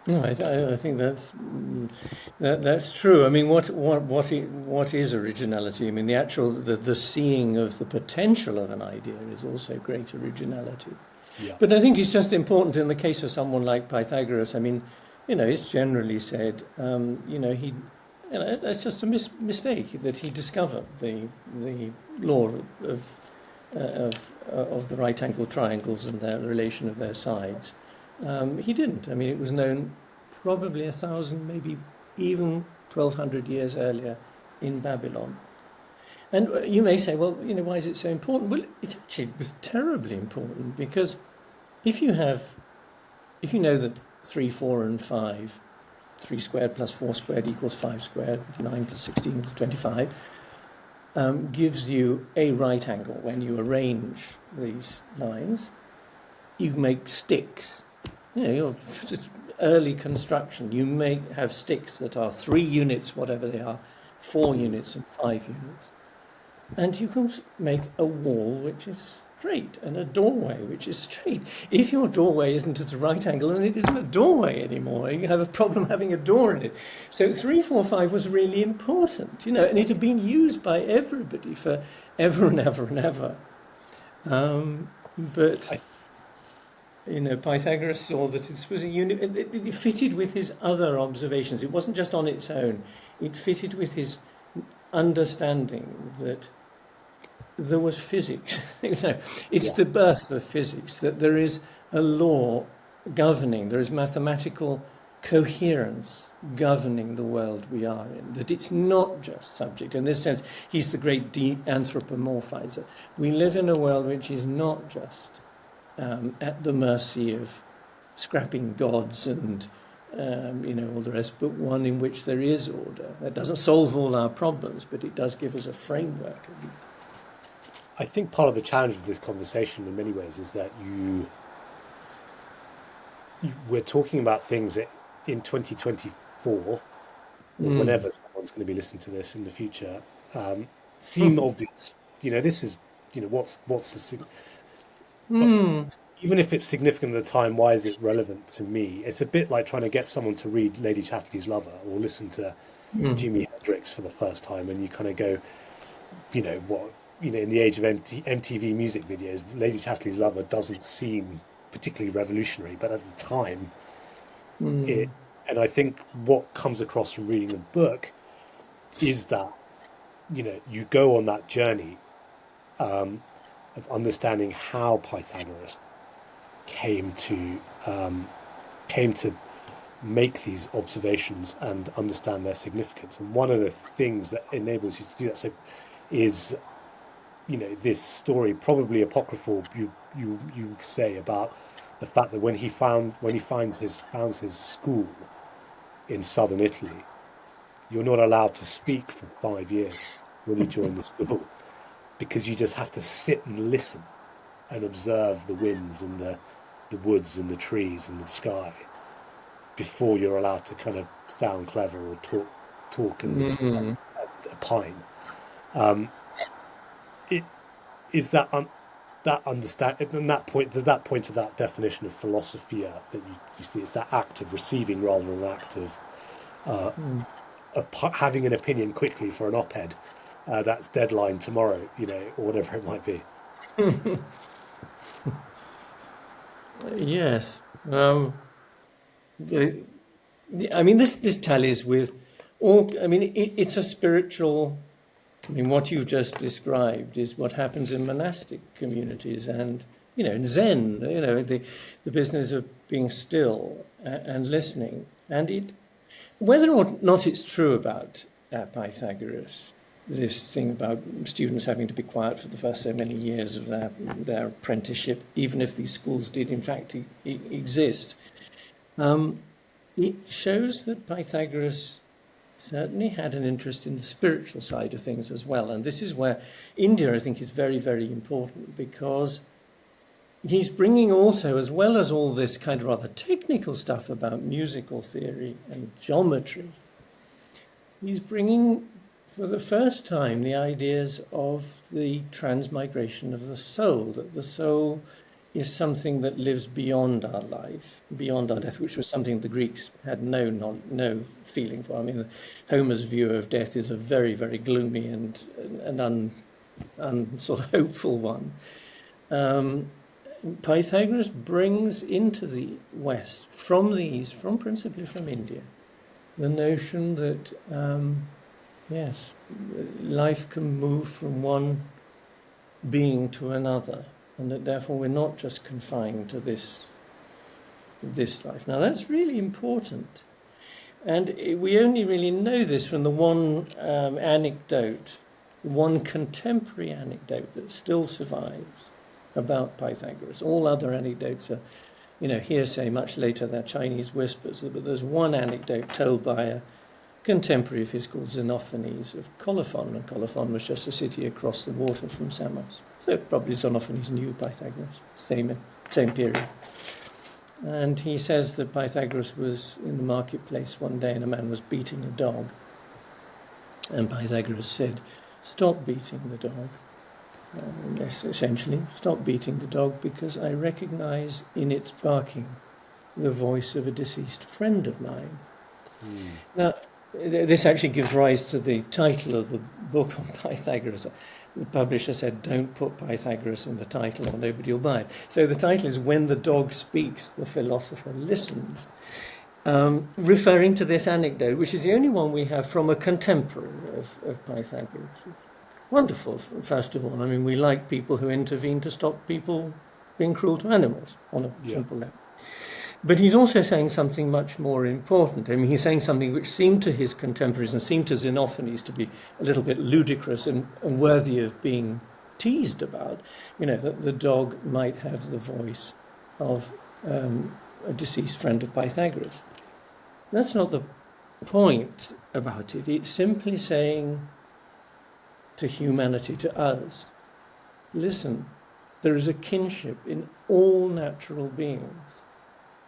No, I think that's true. I mean, what is originality? I mean, the seeing of the potential of an idea is also great originality. Yeah. But I think it's just important in the case of someone like Pythagoras. I mean, it's generally said, that's just a mistake that he discovered the law of the right angle triangles and their relation of their sides. He didn't. I mean, it was known probably 1,000, maybe even 1,200 years earlier in Babylon. And you may say, well, why is it so important? Well, it actually was terribly important, because if you know that 3, 4, and 5 3 squared plus 4 squared equals 5 squared, 9 plus 16 equals 25, gives you a right angle. When you arrange these lines, you make sticks. Your early construction, you may have sticks that are 3 units, whatever they are, 4 units and 5 units. And you can make a wall which is straight and a doorway which is straight. If your doorway isn't at a right angle, then it isn't a doorway anymore. You have a problem having a door in it. So 3, 4, 5 was really important, and it had been used by everybody for ever and ever and ever. But Pythagoras saw that it was a unit. It fitted with his other observations. It wasn't just on its own. It fitted with his understanding that there was physics. It's the birth of physics, that there is a law governing, there is mathematical coherence governing the world we are in, that it's not just subject. In this sense, he's the great de-anthropomorphizer. We live in a world which is not just at the mercy of scrapping gods and all the rest, but one in which there is order. That doesn't solve all our problems, but it does give us a framework. I think part of the challenge of this conversation in many ways is that we're talking about things that in 2024, or whenever someone's going to be listening to this in the future, seem obvious. This is, what's the even if it's significant at the time, why is it relevant to me? It's a bit like trying to get someone to read Lady Chatterley's Lover or listen to Jimi Hendrix for the first time, and you kind of go, in the age of MTV music videos, Lady Chatterley's Lover doesn't seem particularly revolutionary, but at the time, and I think what comes across from reading the book is that, you go on that journey of understanding how Pythagoras came to make these observations and understand their significance. And one of the things that enables you to do that is, this story, probably apocryphal, you say, about the fact that when he founds his school in southern Italy, you're not allowed to speak for 5 years when you join the school, because you just have to sit and listen and observe the winds and the woods and the trees and the sky before you're allowed to kind of sound clever or talk and opine. It is that understand and that point. Does that point to that definition of philosophia that you see? It's that act of receiving rather than an act of having an opinion quickly for an op-ed that's deadline tomorrow, or whatever it might be. Yes. This tallies with all. It's a spiritual. What you've just described is what happens in monastic communities and, in Zen, the business of being still and listening. And whether or not it's true about Pythagoras, this thing about students having to be quiet for the first so many years of their apprenticeship, even if these schools did in fact exist, it shows that Pythagoras certainly had an interest in the spiritual side of things as well. And this is where India, I think, is very, very important, because he's bringing also, as well as all this kind of rather technical stuff about musical theory and geometry, he's bringing for the first time the ideas of the transmigration of the soul, that the soul is something that lives beyond our life, beyond our death, which was something the Greeks had no feeling for. Homer's view of death is a very, very gloomy and sort of hopeful one. Pythagoras brings into the West, principally from India, the notion that, life can move from one being to another, and that therefore we're not just confined to this life. Now that's really important, and we only really know this from the one one contemporary anecdote that still survives about Pythagoras. All other anecdotes are hearsay much later, they're Chinese whispers, but there's one anecdote told by a contemporary of his called Xenophanes of Colophon, and Colophon was just a city across the water from Samos. So probably Xenophanes knew Pythagoras, same period. And he says that Pythagoras was in the marketplace one day and a man was beating a dog. And Pythagoras said, "Stop beating the dog." Essentially, stop beating the dog because I recognize in its barking the voice of a deceased friend of mine. Now, this actually gives rise to the title of the book on Pythagoras. The publisher said, "Don't put Pythagoras in the title or nobody will buy it." So the title is "When the Dog Speaks, the Philosopher Listens," referring to this anecdote, which is the only one we have from a contemporary of Pythagoras. Wonderful, first of all. I mean, we like people who intervene to stop people being cruel to animals on a simple level. But he's also saying something much more important. I mean, he's saying something which seemed to his contemporaries and seemed to Xenophanes to be a little bit ludicrous and worthy of being teased about, that the dog might have the voice of a deceased friend of Pythagoras. That's not the point about it. It's simply saying to humanity, to us, listen, there is a kinship in all natural beings.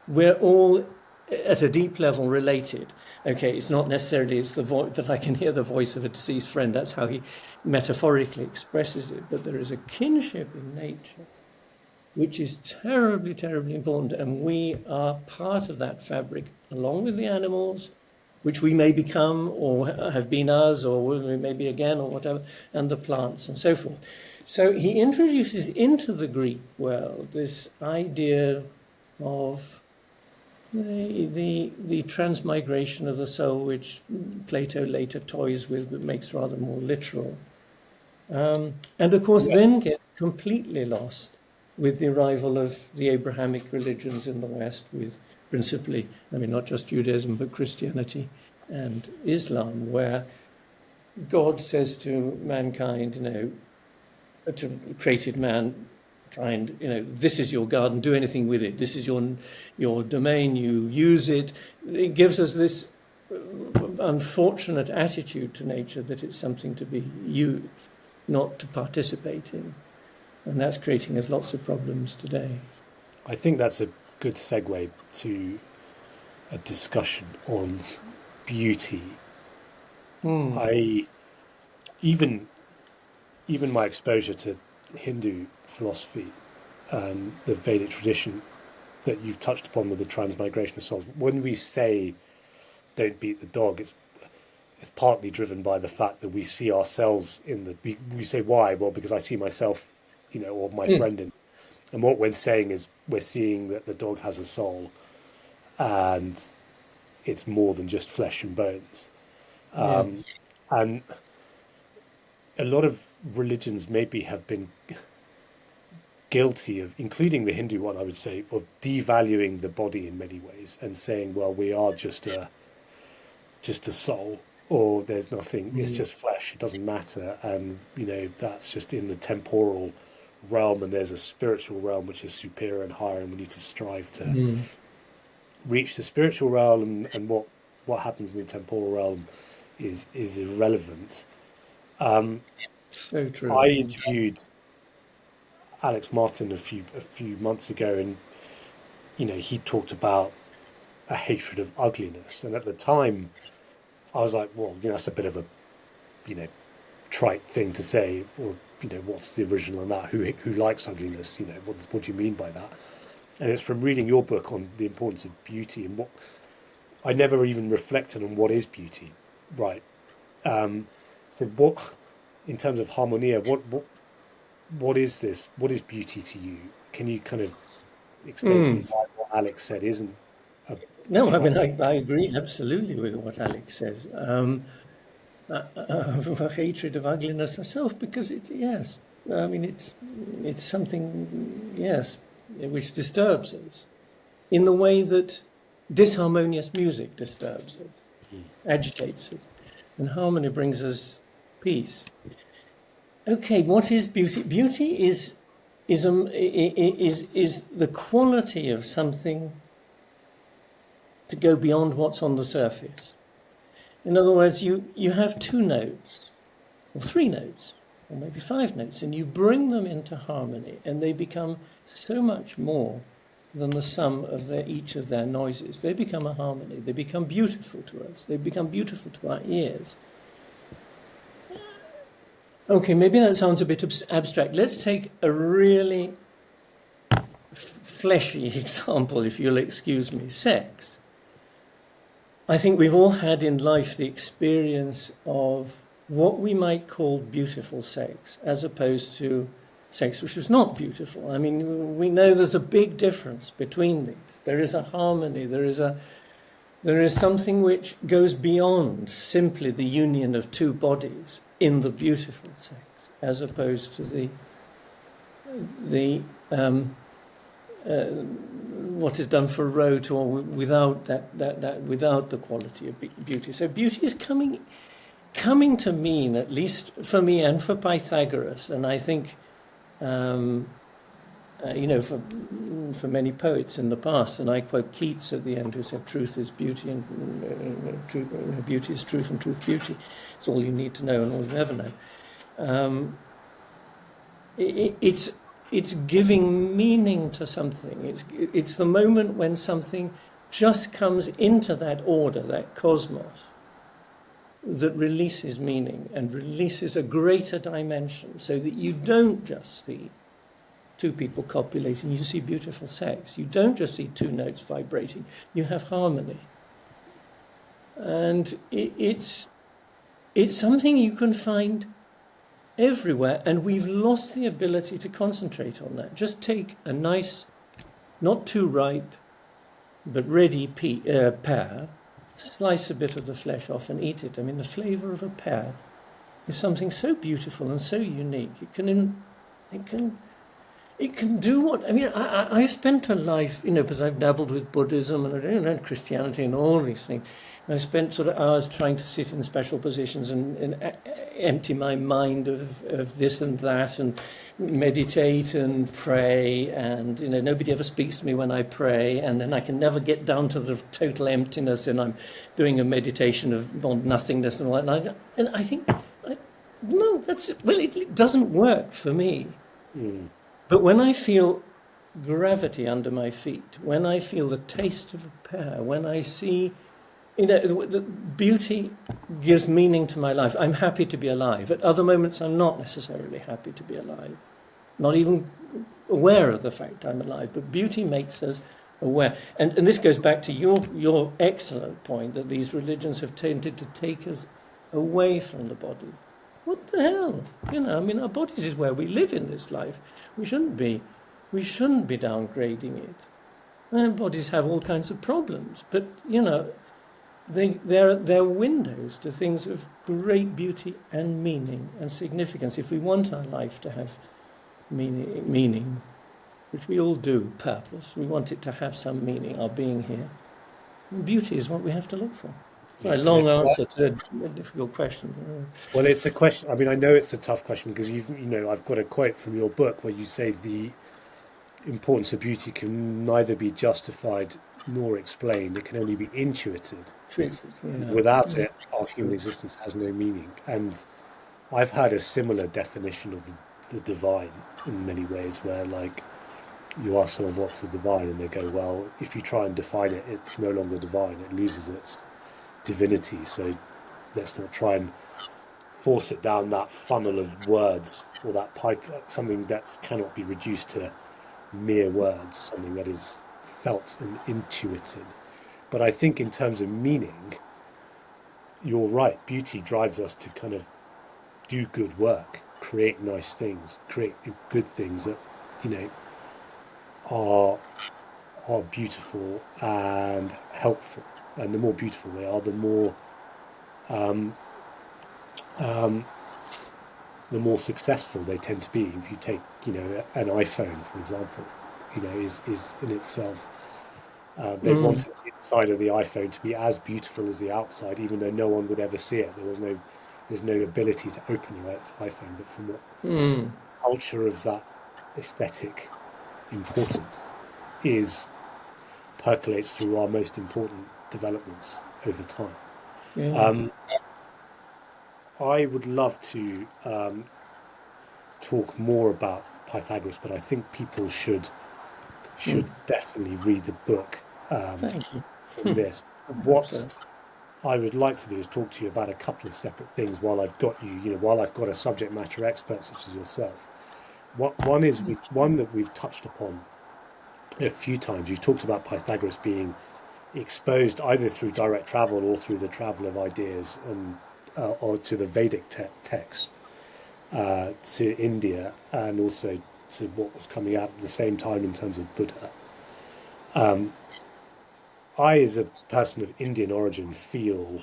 We're all at a deep level related. Okay, it's not necessarily it's the voice that I can hear the voice of a deceased friend. That's how he metaphorically expresses it. But there is a kinship in nature which is terribly, terribly important. And we are part of that fabric, along with the animals, which we may become or have been us or we may be again or whatever, and the plants and so forth. So he introduces into the Greek world this idea of the transmigration of the soul, which Plato later toys with but makes rather more literal. And of course then gets completely lost with the arrival of the Abrahamic religions in the West, with principally, not just Judaism, but Christianity and Islam, where God says to mankind, to created mankind, this is your garden, do anything with it. This is your domain, you use it. It gives us this unfortunate attitude to nature that it's something to be used, not to participate in. And that's creating us lots of problems today. I think that's a good segue to a discussion on beauty. I even my exposure to Hindu philosophy and the Vedic tradition that you've touched upon with the transmigration of souls. When we say don't beat the dog, it's partly driven by the fact that we see ourselves in we say why? Well, because I see myself, or my friend in. And what we're saying is we're seeing that the dog has a soul and it's more than just flesh and bones. And a lot of religions maybe have been guilty of, including the Hindu one, I would say, of devaluing the body in many ways and saying, well, we are just a soul, or there's nothing, it's just flesh, it doesn't matter. And, that's just in the temporal realm, and there's a spiritual realm which is superior and higher, and we need to strive to reach the spiritual realm, and what happens in the temporal realm is irrelevant. So true. I interviewed Alex Martin a few months ago, and he talked about a hatred of ugliness, and at the time I was like, well, that's a bit of a trite thing to say, or what's the original on that? Who likes ugliness? What do you mean by that? And it's from reading your book on the importance of beauty, and what I never even reflected on what is beauty, right? So what, in terms of harmonia, what is this? What is beauty to you? Can you kind of explain to me why what Alex said isn't? No, I agree absolutely with what Alex says. A hatred of ugliness herself, because it's something, which disturbs us in the way that disharmonious music disturbs us, agitates us, and harmony brings us peace. Okay, what is beauty? Beauty is is the quality of something to go beyond what's on the surface. In other words, you have 2 notes, or 3 notes, or maybe 5 notes, and you bring them into harmony, and they become so much more than the sum of each of their noises. They become a harmony. They become beautiful to us. They become beautiful to our ears. Okay, maybe that sounds a bit abstract. Let's take a really fleshy example, if you'll excuse me. Sex. I think we've all had in life the experience of what we might call beautiful sex, as opposed to sex which is not beautiful. I mean, we know there's a big difference between these. There is a harmony, there is something which goes beyond simply the union of 2 bodies in the beautiful sex, as opposed to what is done for rote or without that without the quality of beauty. So beauty is coming to mean, at least for me and for Pythagoras, and I think for many poets in the past, and I quote Keats at the end, who said, "Truth is beauty, and beauty is truth, and truth beauty. It's all you need to know, and all you ever know." It's giving meaning to something. It's the moment when something just comes into that order, that cosmos, that releases meaning and releases a greater dimension, so that you don't just see 2 people copulating, you see beautiful sex. You don't just see 2 notes vibrating, you have harmony. And it's something you can find everywhere, and we've lost the ability to concentrate on that. Just take a nice, not too ripe, but ready pear, slice a bit of the flesh off and eat it. I mean, the flavour of a pear is something so beautiful and so unique. It can do what... I mean, I spent a life, because I've dabbled with Buddhism and Christianity and all these things. And I spent sort of hours trying to sit in special positions and empty my mind of this and that and meditate and pray. And, nobody ever speaks to me when I pray. And then I can never get down to the total emptiness, and I'm doing a meditation on nothingness and all that. And I think, no, it doesn't work for me. Mm. But when I feel gravity under my feet, when I feel the taste of a pear, when I see, the beauty gives meaning to my life. I'm happy to be alive. At other moments, I'm not necessarily happy to be alive, not even aware of the fact I'm alive. But beauty makes us aware. And this goes back to your excellent point that these religions have tended to take us away from the body. What the hell? Our bodies is where we live in this life. We shouldn't be downgrading it. Our bodies have all kinds of problems, but they're windows to things of great beauty and meaning and significance. If we want our life to have meaning, which we all do, purpose, we want it to have some meaning, our being here. And beauty is what we have to look for. Sorry, long answer to a difficult question. Well, it's a question. I mean, I know it's a tough question because I've got a quote from your book where you say the importance of beauty can neither be justified nor explained. It can only be intuited. Yeah. Without it, our human existence has no meaning. And I've had a similar definition of the divine in many ways, where you ask someone what's the divine, and they go, well, if you try and define it, it's no longer divine. It loses its divinity. So let's not try and force it down that funnel of words, or that pipe, something that cannot be reduced to mere words, something that is felt and intuited. But I think in terms of meaning, you're right. Beauty drives us to kind of do good work, create nice things, create good things that are beautiful and helpful. And the more beautiful they are, the more successful they tend to be. If you take, an iPhone, for example, is in itself, they wanted the inside of the iPhone to be as beautiful as the outside, even though no one would ever see it. There's no ability to open your iPhone. But from what culture of that aesthetic importance percolates through our most important developments over time. Yeah. I would love to talk more about Pythagoras, but I think people should definitely read the book Thank you. from this. So, What I would like to do is talk to you about a couple of separate things while I've got you, while I've got a subject matter expert such as yourself. One is one that we've touched upon a few times. You've talked about Pythagoras being exposed either through direct travel or through the travel of ideas and or to the Vedic text to India, and also to what was coming out at the same time in terms of Buddha. I, as a person of Indian origin, feel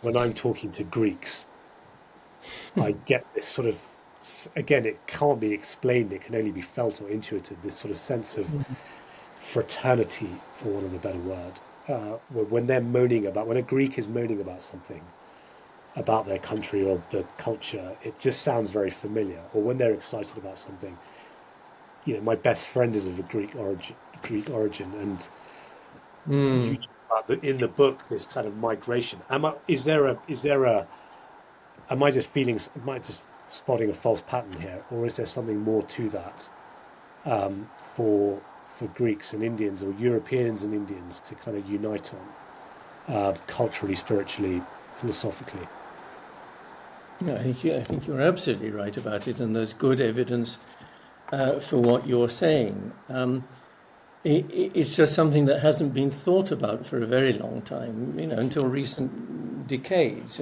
when I'm talking to Greeks, I get this sort of, again, it can't be explained, it can only be felt or intuited, this sort of sense of fraternity, for want of a better word. When they're when a Greek is moaning about something, about their country or the culture, it just sounds very familiar. Or when they're excited about something, my best friend is of a Greek origin, and you talk about in the book this kind of migration. Am I just spotting a false pattern here, or is there something more to that for Greeks and Indians, or Europeans and Indians, to kind of unite on culturally, spiritually, philosophically? yeah, I think you're absolutely right about it, and there's good evidence for what you're saying. It's just something that hasn't been thought about for a very long time, until recent decades.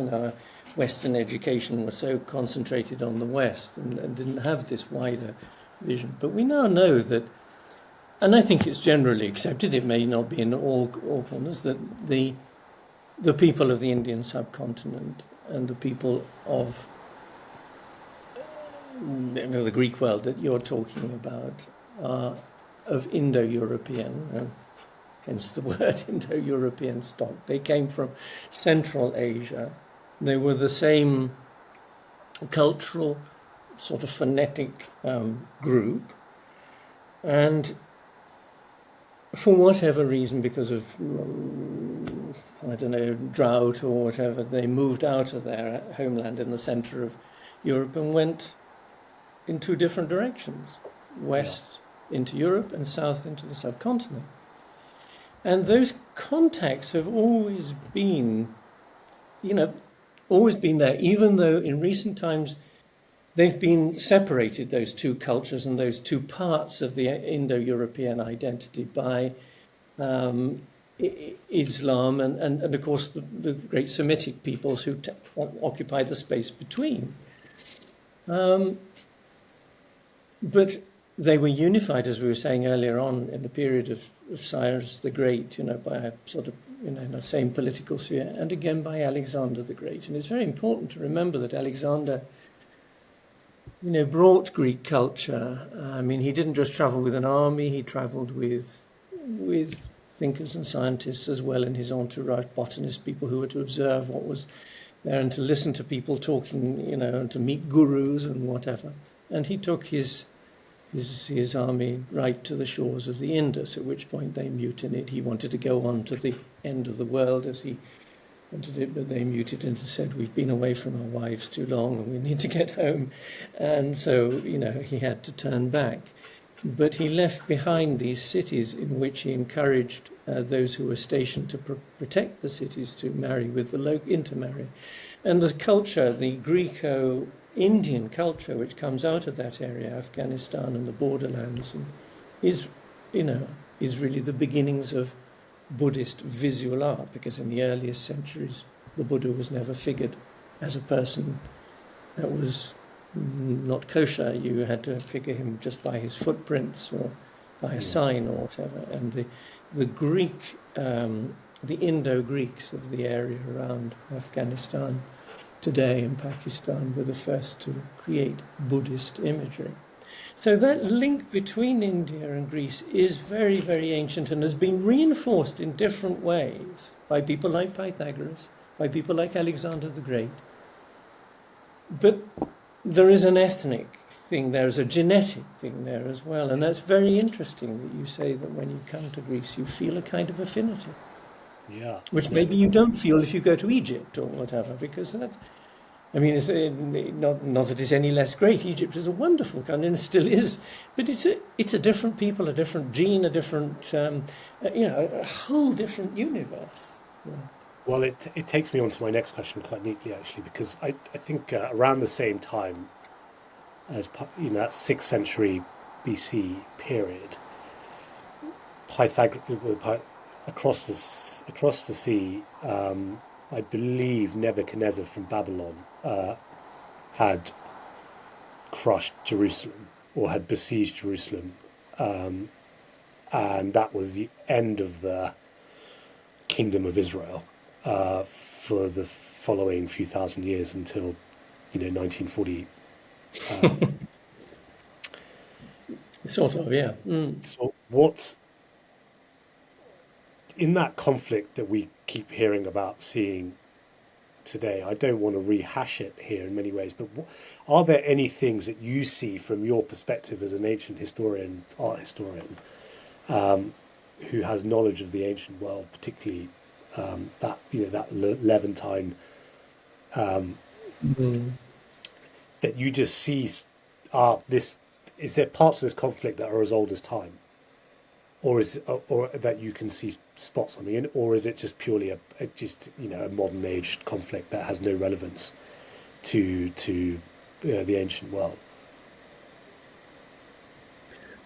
Western education was so concentrated on the West and didn't have this wider vision. But we now know that, and I think it's generally accepted, it may not be in all corners, that the people of the Indian subcontinent and the people of the Greek world that you're talking about are of Indo-European, hence the word Indo-European stock. They came from Central Asia. They were the same cultural, sort of phonetic group. And for whatever reason, because of, drought or whatever, they moved out of their homeland in the center of Europe and went in two different directions, west into Europe and south into the subcontinent. And those contacts have always been there, even though in recent times they've been separated, those two cultures and those two parts of the Indo-European identity, by Islam and of course the great Semitic peoples who occupy the space between. But they were unified, as we were saying earlier on, in the period of Cyrus the Great, by a sort of, in the same political sphere, and again by Alexander the Great. And it's very important to remember that Alexander, brought Greek culture. He didn't just travel with an army, he traveled with thinkers and scientists as well in his entourage, botanists, people who were to observe what was there and to listen to people talking, and to meet gurus and whatever. And he took his army right to the shores of the Indus, at which point they mutinied. He wanted to go on to the end of the world as he wanted it, but they mutinied and said, "We've been away from our wives too long and we need to get home." And so, he had to turn back. But he left behind these cities in which he encouraged those who were stationed to protect the cities to marry with the intermarry. And the culture, the Greco-Indian culture, which comes out of that area, Afghanistan and the borderlands, and is really the beginnings of Buddhist visual art, because in the earliest centuries the Buddha was never figured as a person that was not kosher. You had to figure him just by his footprints or by a sign or whatever. And the Greek, the Indo-Greeks of the area around Afghanistan today and Pakistan were the first to create Buddhist imagery. So that link between India and Greece is very, very ancient and has been reinforced in different ways by people like Pythagoras, by people like Alexander the Great. But there is an ethnic thing there, as a genetic thing there as well. And that's very interesting that you say that when you come to Greece, you feel a kind of affinity, Yeah. which maybe you don't feel if you go to Egypt or whatever, because that's, I mean, it's not that it's any less great. Egypt is a wonderful country and still is, but it's a different people, a different gene, a different, a whole different universe. Yeah. Well, it takes me on to my next question quite neatly, actually, because I think around the same time as that 6th century BC period, Pythagoras across the sea, I believe Nebuchadnezzar from Babylon had crushed Jerusalem or had besieged Jerusalem, and that was the end of the kingdom of Israel for the following few thousand years until 1940. Sort of, yeah. Mm. So what's in that conflict that we keep hearing about seeing today? I don't want to rehash it here in many ways, but are there any things that you see from your perspective as an ancient historian, art historian, who has knowledge of the ancient world, particularly that Levantine, that you just see this? Is there parts of this conflict that are as old as time, or that you can see spot something in, or is it just purely a modern age conflict that has no relevance to the ancient world?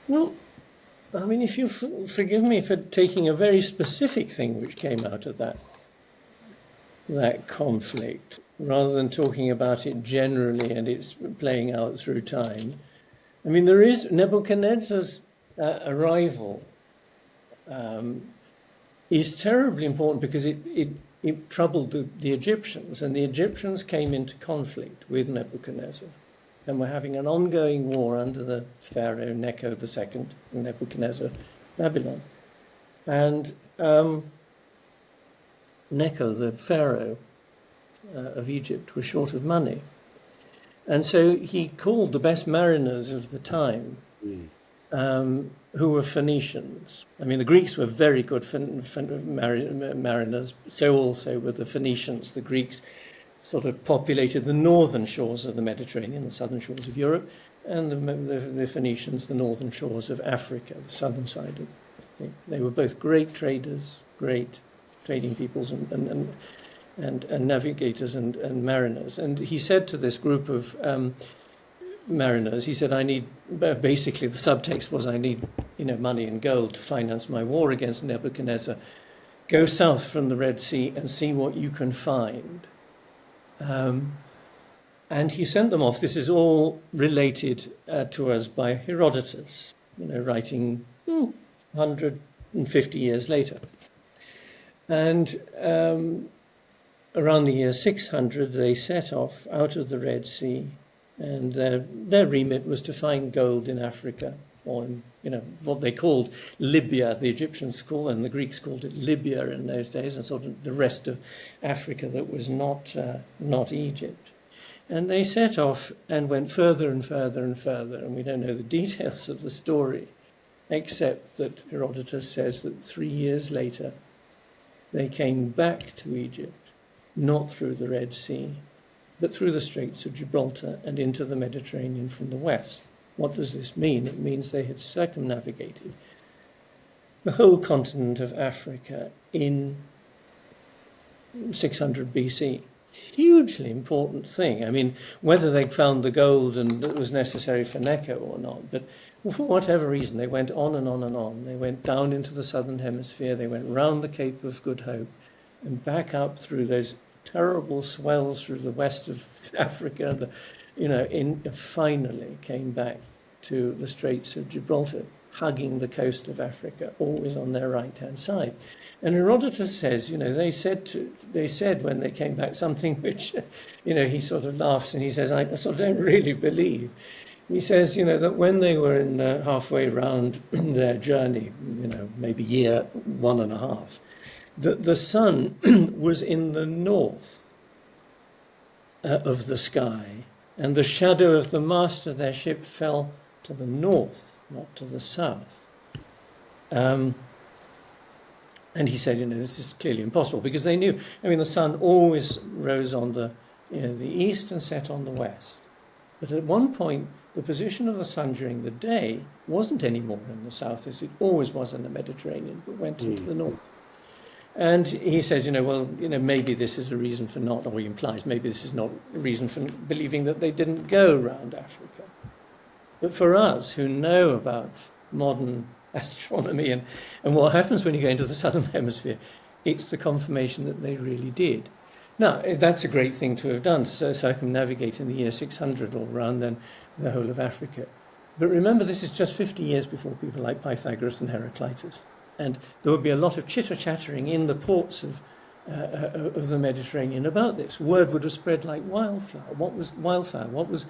Well, I mean, if you forgive me for taking a very specific thing which came out of that conflict, rather than talking about it generally and it's playing out through time. I mean, there is Nebuchadnezzar's arrival is terribly important because it troubled the Egyptians, and the Egyptians came into conflict with Nebuchadnezzar, and were having an ongoing war under the pharaoh Necho II, Nebuchadnezzar, Babylon. And Necho, the pharaoh of Egypt, was short of money. And so he called the best mariners of the time, who were Phoenicians. I mean, the Greeks were very good mariners, so also were the Phoenicians. The Greeks sort of populated the northern shores of the Mediterranean, the southern shores of Europe, and the Phoenicians, the northern shores of Africa, the southern side of it. They were both great traders, great trading peoples, and navigators and mariners. And he said to this group of mariners, he said, basically the subtext was, I need money and gold to finance my war against Nebuchadnezzar. Go south from the Red Sea and see what you can find. And he sent them off. This is all related to us by Herodotus, writing 150 years later. And around the year 600, they set off out of the Red Sea, and their remit was to find gold in Africa, or in what they called Libya. The Egyptians called, and the Greeks called it Libya in those days, and sort of the rest of Africa that was not Egypt. And they set off and went further and further and further, and we don't know the details of the story, except that Herodotus says that 3 years later they came back to Egypt, not through the Red Sea, but through the Straits of Gibraltar and into the Mediterranean from the west. What does this mean? It means they had circumnavigated the whole continent of Africa in 600 BC. Hugely important thing. I mean, whether they found the gold and that was necessary for Necho or not, but for whatever reason, they went on and on and on. They went down into the southern hemisphere, they went round the Cape of Good Hope, and back up through those terrible swells through the west of Africa, finally came baid to the Straits of Gibraltar, hugging the coast of Africa, always on their right-hand side. And Herodotus says, they said when they came back something which, he sort of laughs and he says, I sort of don't really believe. He says, that when they were in halfway round their journey, maybe year 1.5, that the sun was in the north of the sky, and the shadow of the mast of their ship fell to the north, not to the south. And he said, this is clearly impossible, because they knew, the sun always rose on the east and set on the west. But at one point, the position of the sun during the day wasn't any more in the south as it always was in the Mediterranean, but went into the north. And he says, maybe this is a reason for not, or he implies maybe this is not a reason for believing that they didn't go around Africa. But for us who know about modern astronomy and what happens when you go into the southern hemisphere, it's the confirmation that they really did. Now, that's a great thing to have done, so circumnavigate in the year 600 all around then the whole of Africa. But remember, this is just 50 years before people like Pythagoras and Heraclitus. And there would be a lot of chitter-chattering in the ports of the Mediterranean about this. Word would have spread like wildfire. What was wildfire? What was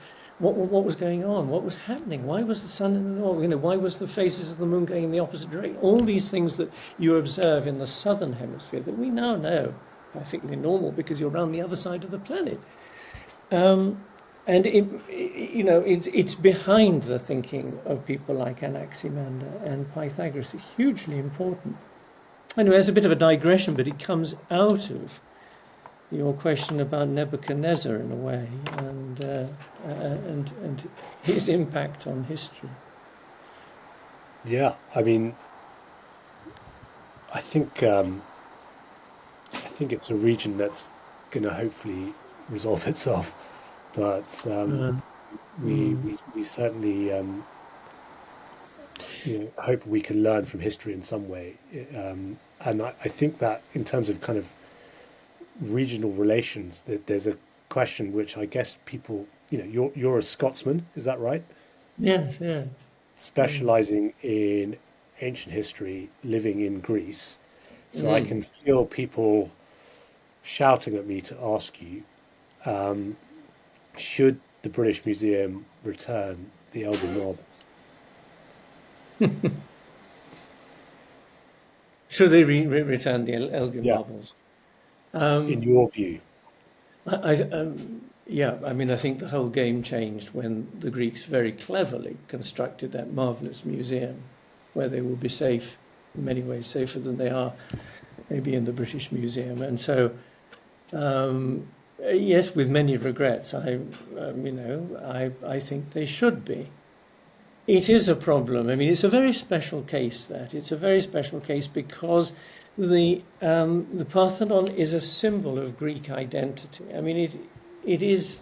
going on? What was happening? Why was the sun in the north? Why was the phases of the moon going in the opposite direction? All these things that you observe in the southern hemisphere that we now know perfectly normal because you're around the other side of the planet. And it's behind the thinking of people like Anaximander and Pythagoras. It's hugely important. Anyway, it's a bit of a digression, but it comes out of your question about Nebuchadnezzar in a way, and his impact on history. Yeah, I think it's a region that's going to hopefully resolve itself, but we certainly hope we can learn from history in some way. And I think that in terms of kind of regional relations, that there's a question which I guess people, you're a Scotsman, is that right? Yes, yeah. Specializing in ancient history, living in Greece. So I can feel people shouting at me to ask you, should the British Museum return the Elgin marbles? Should they return the Elgin marbles? In your view? I think the whole game changed when the Greeks very cleverly constructed that marvellous museum where they will be safe, in many ways safer than they are maybe in the British Museum. And so, yes, with many regrets, I think they should be. It is a problem. It's a very special case, that. It's a very special case because the Parthenon is a symbol of Greek identity. It is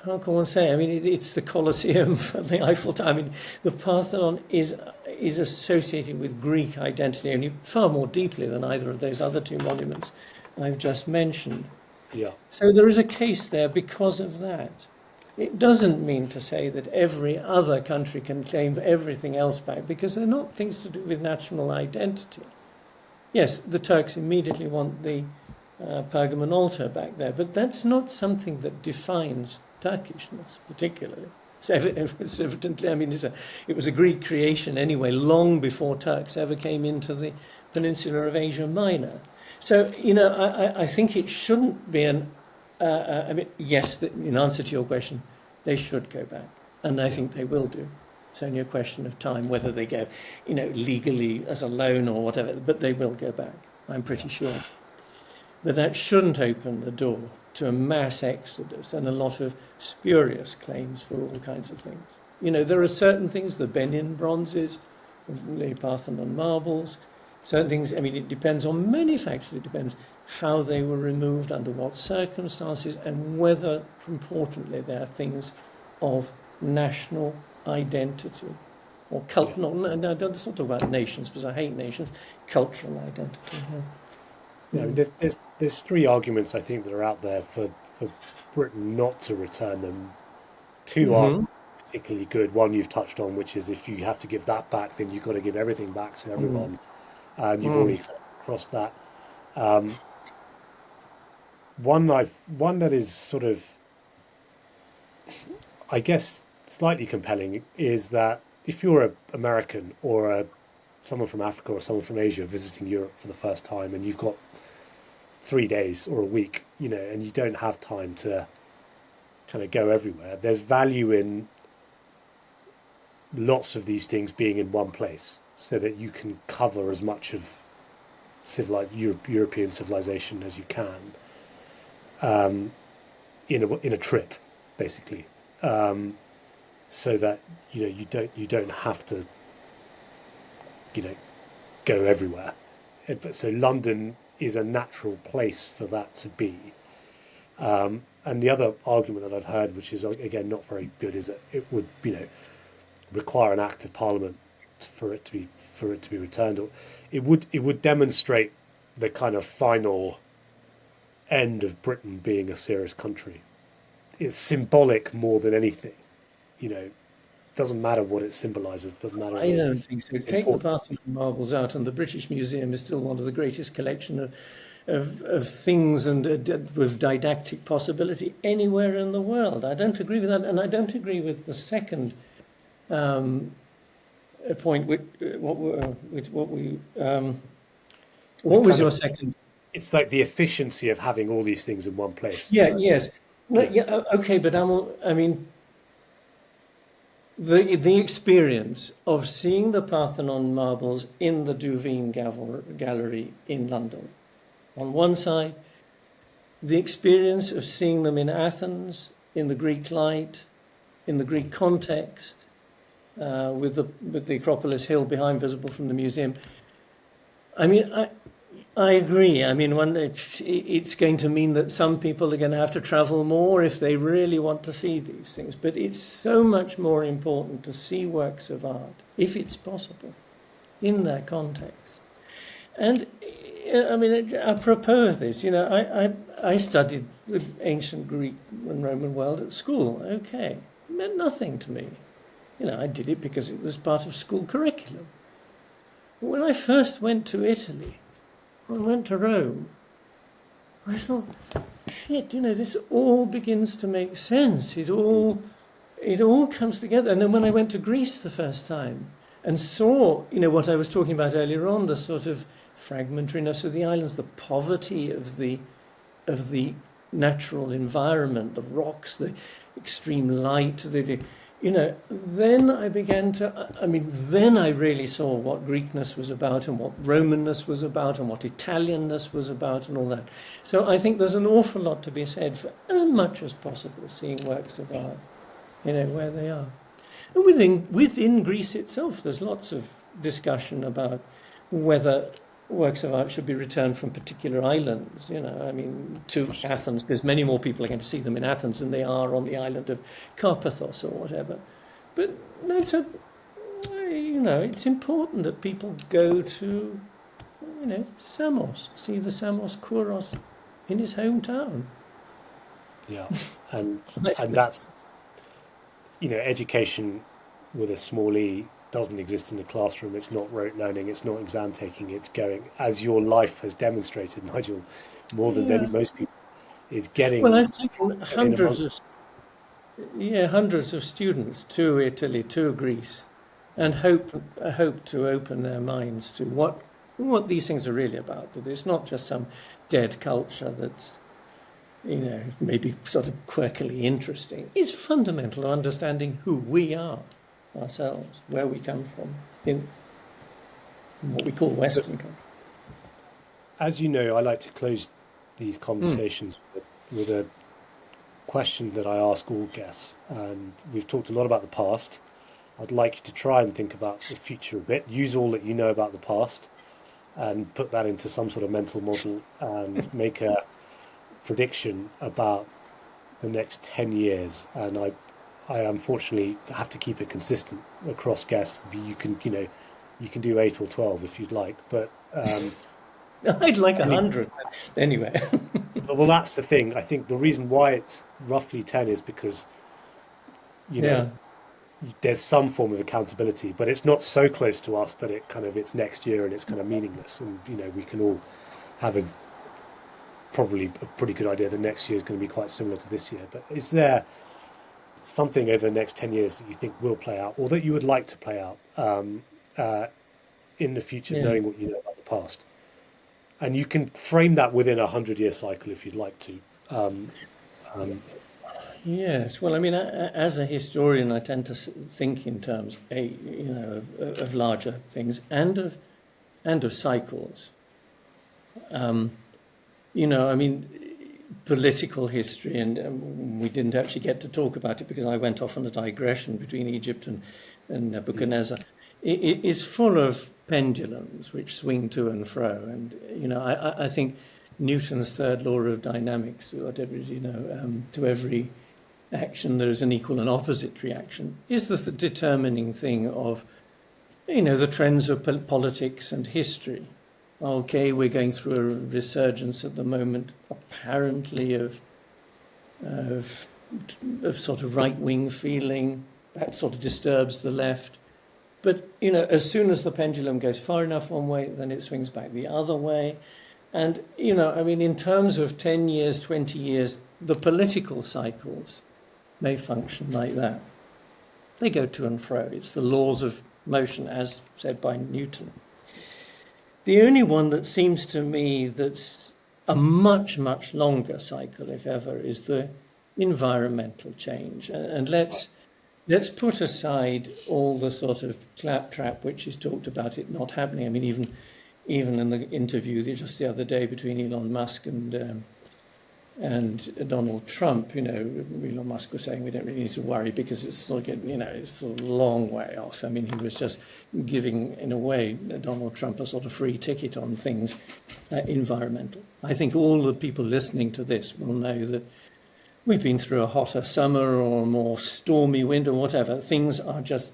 how can one say? It's the Colosseum for the Eiffel Tower. The Parthenon is associated with Greek identity only far more deeply than either of those other two monuments I've just mentioned. Yeah. So there is a case there because of that. It doesn't mean to say that every other country can claim everything else back, because they're not things to do with national identity. Yes, the Turks immediately want the Pergamon altar back there, but that's not something that defines Turkishness particularly. So evidently, it was a Greek creation anyway, long before Turks ever came into the peninsula of Asia Minor. So, I think it shouldn't be yes, in answer to your question, they should go back, and I think they will do. It's only a question of time whether they go, legally as a loan or whatever, but they will go back, I'm pretty sure. But that shouldn't open the door to a mass exodus and a lot of spurious claims for all kinds of things. There are certain things, the Benin bronzes, the Parthenon marbles, certain things, it depends on many factors. It depends how they were removed, under what circumstances, and whether, importantly, they are things of national identity or cult. No, let's not talk about nations, because I hate nations. Cultural identity. There's three arguments I think that are out there for Britain not to return them. Two aren't particularly good. One you've touched on, which is if you have to give that back, then you've got to give everything back to everyone, and you've already crossed that. One that is sort of, I guess, slightly compelling is that if you're an American or someone from Africa or someone from Asia visiting Europe for the first time, and you've got 3 days or a week and you don't have time to kind of go everywhere. There's value in lots of these things being in one place so that you can cover as much of European civilization as you can in a trip, basically, so that you don't have to go everywhere. So London is a natural place for that to be. And the other argument that I've heard, which is again not very good, is that it would require an act of parliament for it to be returned, or it would demonstrate the kind of final end of Britain being a serious country. It's symbolic more than anything. Doesn't matter what it symbolises. Doesn't matter. I don't think so. Take important. the Parthenon marbles out, and the British Museum is still one of the greatest collection of things and with didactic possibility anywhere in the world. I don't agree with that, and I don't agree with the second point. What was your second? It's like the efficiency of having all these things in one place. Yeah. Yes. No, yeah. Okay. But I mean, the experience of seeing the Parthenon marbles in the Duveen Gallery in London, on one side, the experience of seeing them in Athens, in the Greek light, in the Greek context, with the Acropolis Hill behind, visible from the museum. I mean, I agree. I mean, it's going to mean that some people are going to have to travel more if they really want to see these things. But it's so much more important to see works of art, if it's possible, in their context. And I mean, apropos of this, I studied the ancient Greek and Roman world at school. Okay, it meant nothing to me. I did it because it was part of school curriculum. But when I first went to Italy, when I went to Rome, I thought, shit, this all begins to make sense. It all comes together. And then when I went to Greece the first time and saw, what I was talking about earlier on, the sort of fragmentariness of the islands, the poverty of the natural environment, the rocks, the extreme light, then I began to, then I really saw what Greekness was about and what Romanness was about and what Italianness was about and all that. So I think there's an awful lot to be said for, as much as possible, seeing works of art, where they are. And within Greece itself, there's lots of discussion about whether works of art should be returned from particular islands, to Athens, because many more people are going to see them in Athens than they are on the island of Carpathos or whatever. But it's important that people go to, Samos, see the Samos Kouros in his hometown. Yeah, and that's, education with a small e doesn't exist in the classroom. It's not rote learning. It's not exam taking. It's going, as your life has demonstrated, Nigel, more than most people, is getting. Well, I've taken hundreds of students to Italy, to Greece, and hope to open their minds to what these things are really about. That it's not just some dead culture that's, maybe sort of quirkily interesting. It's fundamental to understanding who we are ourselves, where we come from, in what we call Western country. As you know, I like to close these conversations with a question that I ask all guests. And we've talked a lot about the past. I'd like you to try and think about the future a bit. Use all that you know about the past and put that into some sort of mental model and make a prediction about the next 10 years. And I unfortunately have to keep it consistent across guests. You can do 8 or 12 if you'd like, but I'd like 100 anyway. Well, that's the thing. I think the reason why it's roughly 10 is because there's some form of accountability, but it's not so close to us that it's next year and it's kind of meaningless. And we can all have probably a pretty good idea that next year is going to be quite similar to this year. But is there something over the next 10 years that you think will play out, or that you would like to play out in the future, knowing what you know about the past? And you can frame that within a 100-year cycle if you'd like to. Um, um, Yes, well, I mean, as a historian, I tend to think in terms, of larger things and of cycles. I mean, political history, and we didn't actually get to talk about it because I went off on a digression between Egypt and Nebuchadnezzar. It's full of pendulums which swing to and fro, and I think Newton's third law of dynamics, whatever it is, to every action there is an equal and opposite reaction, is the determining thing of the trends of politics and history. Okay, we're going through a resurgence at the moment, apparently of sort of right-wing feeling that sort of disturbs the left. But as soon as the pendulum goes far enough one way, then it swings back the other way. And I mean, in terms of 10 years, 20 years, the political cycles may function like that. They go to and fro. It's the laws of motion, as said by Newton. The only one that seems to me that's a much, much longer cycle, if ever, is the environmental change. And let's put aside all the sort of claptrap which is talked about it not happening. I mean, even in the interview just the other day between Elon Musk and Donald Trump, Elon Musk was saying we don't really need to worry because it's sort of it's a long way off. I mean, he was just giving, in a way, Donald Trump a sort of free ticket on things environmental. I think all the people listening to this will know that we've been through a hotter summer or a more stormy winter, whatever. Things are just,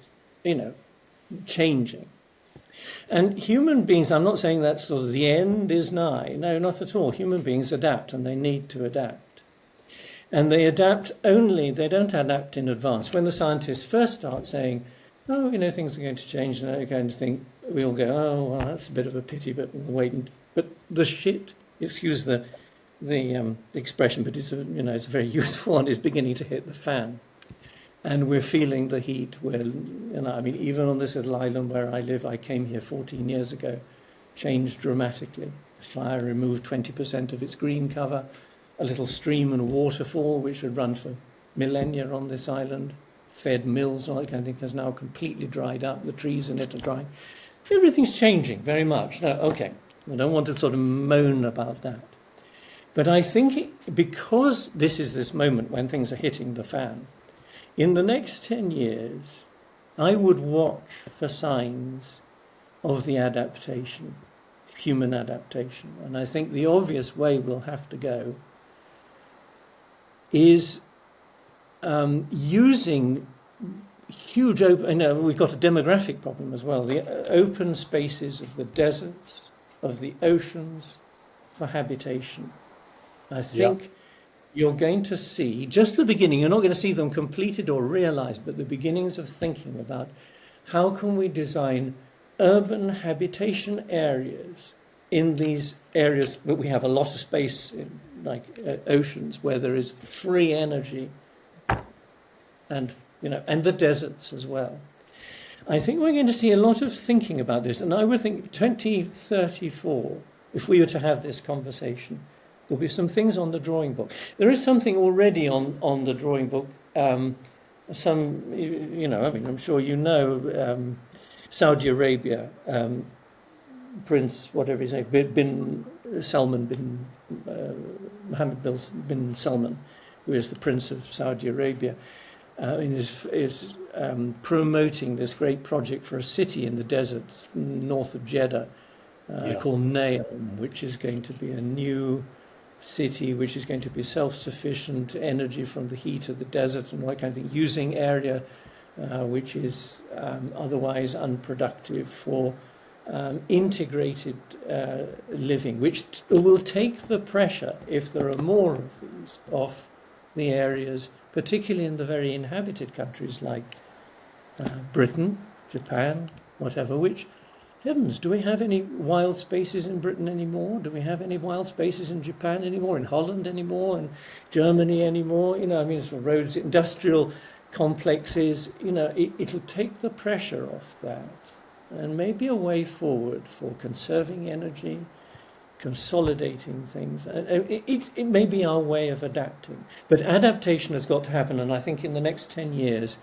changing. And human beings, I'm not saying that sort of the end is nigh. No, not at all. Human beings adapt, and they need to adapt. And they adapt only, they don't adapt in advance. When the scientists first start saying, oh, things are going to change, and they're going to think, we all go, oh, well, that's a bit of a pity, but we'll wait. But the shit, excuse the expression, but it's a very useful one, is beginning to hit the fan. And we're feeling the heat. Even on this little island where I live, I came here 14 years ago, changed dramatically. Fire removed 20% of its green cover. A little stream and waterfall, which had run for millennia on this island, fed mills, all that kind of thing, has now completely dried up. The trees in it are drying. Everything's changing very much. Now, okay, I don't want to sort of moan about that. But I think because this is this moment when things are hitting the fan, in the next 10 years, I would watch for signs of the adaptation, human adaptation. And I think the obvious way we'll have to go is using huge open, we've got a demographic problem as well, the open spaces of the deserts, of the oceans for habitation. I think you're going to see just the beginning. You're not going to see them completed or realized, but the beginnings of thinking about how can we design urban habitation areas in these areas, but we have a lot of space in, like oceans, where there is free energy, and the deserts as well. I think we're going to see a lot of thinking about this, and I would think 2034, if we were to have this conversation, there'll be some things on the drawing book. There is something already on the drawing book. I'm sure Saudi Arabia, Prince, whatever his name, bin Salman bin Mohammed bin Salman, who is the Prince of Saudi Arabia, is promoting this great project for a city in the desert north of Jeddah called Naam, which is going to be a new city which is going to be self-sufficient, energy from the heat of the desert and all that kind of thing, using area which is otherwise unproductive for integrated living, which will take the pressure, if there are more of these, off the areas, particularly in the very inhabited countries like Britain, Japan, whatever, which, heavens, do we have any wild spaces in Britain anymore? Do we have any wild spaces in Japan anymore? In Holland anymore? In Germany anymore? It's for roads, industrial complexes. It'll take the pressure off that. And maybe a way forward for conserving energy, consolidating things. It may be our way of adapting, but adaptation has got to happen. And I think in the next 10 years,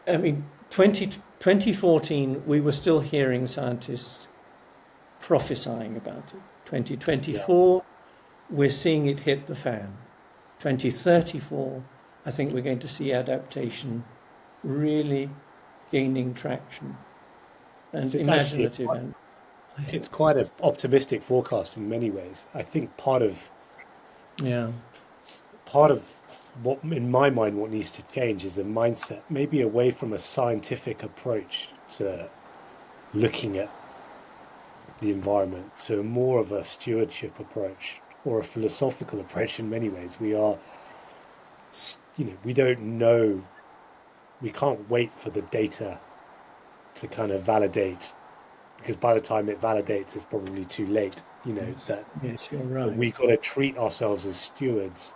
2014, we were still hearing scientists prophesying about it. 2024, we're seeing it hit the fan. 2034, I think we're going to see adaptation really gaining traction and So imaginative. It's quite an optimistic forecast in many ways. I think part of what, in my mind, what needs to change is the mindset, maybe away from a scientific approach to looking at the environment to more of a stewardship approach or a philosophical approach. In many ways, we don't know, we can't wait for the data to kind of validate, because by the time it validates, it's probably too late. Yes, you're right. We got to treat ourselves as stewards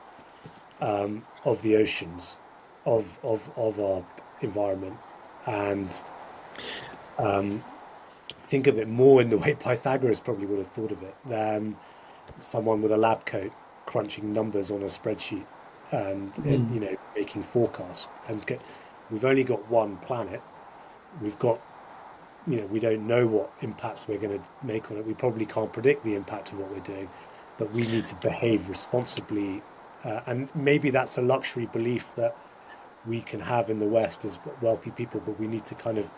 of the oceans, of our environment, and think of it more in the way Pythagoras probably would have thought of it than someone with a lab coat crunching numbers on a spreadsheet and making forecasts. We've only got one planet. We've got, we don't know what impacts we're going to make on it. We probably can't predict the impact of what we're doing, but we need to behave responsibly. And maybe that's a luxury belief that we can have in the West as wealthy people, but we need to kind of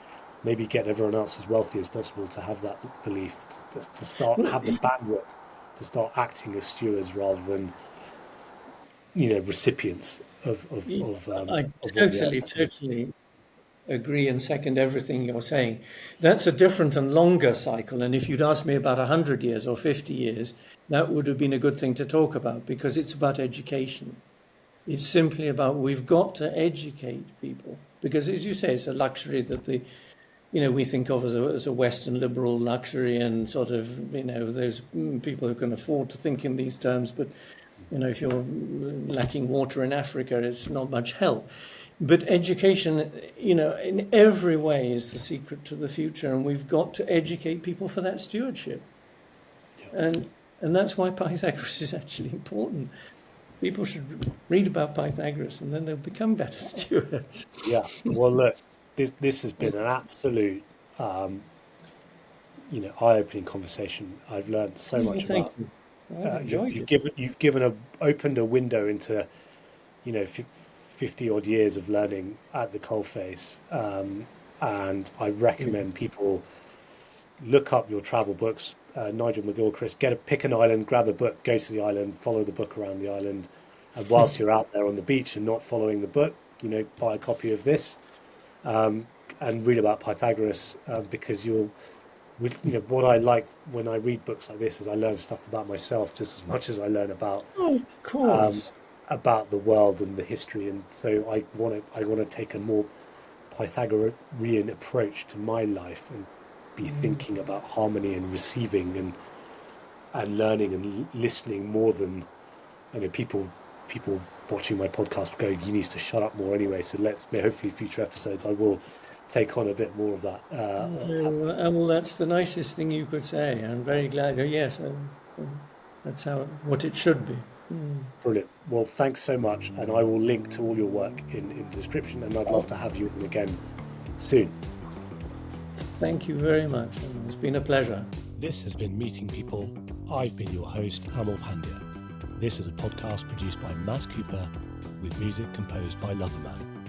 maybe get everyone else as wealthy as possible to have that belief, to start have the bandwidth to start acting as stewards rather than recipients of I totally agree and second everything you're saying. That's a different and longer cycle, and if you'd asked me about 100 years or 50 years, that would have been a good thing to talk about, because it's about education. It's simply about, we've got to educate people, because as you say, it's a luxury that we think of as a Western liberal luxury, and sort of, those people who can afford to think in these terms, but if you're lacking water in Africa, it's not much help. But education, in every way is the secret to the future, and we've got to educate people for that stewardship. Yeah. And that's why Pythagoras is actually important. People should read about Pythagoras, and then they'll become better stewards. Yeah. Well, look, this has been an absolute, eye-opening conversation. I've learned so much about. You've opened a window into, 50 odd years of learning at the coalface, and I recommend people look up your travel books. Nigel McGilchrist, pick an island, grab a book, go to the island, follow the book around the island, and whilst you're out there on the beach and not following the book, buy a copy of this, and read about Pythagoras, because what I like when I read books like this is I learn stuff about myself just as much as I learn about of course. About the world and the history, and so I want to take a more Pythagorean approach to my life and be thinking about harmony and receiving and learning and listening more than people watching my podcast go, you need to shut up more anyway. So hopefully future episodes I will take on a bit more of that. Well, that's the nicest thing you could say. I'm very glad. Yes, that's what it should be. Brilliant. Well, thanks so much, and I will link to all your work in the description, and I'd love to have you on again soon. Thank you very much. It's been a pleasure. This has been Meeting People. I've been your host, Amal Pandya. This is a podcast produced by Matt Cooper with music composed by Loverman.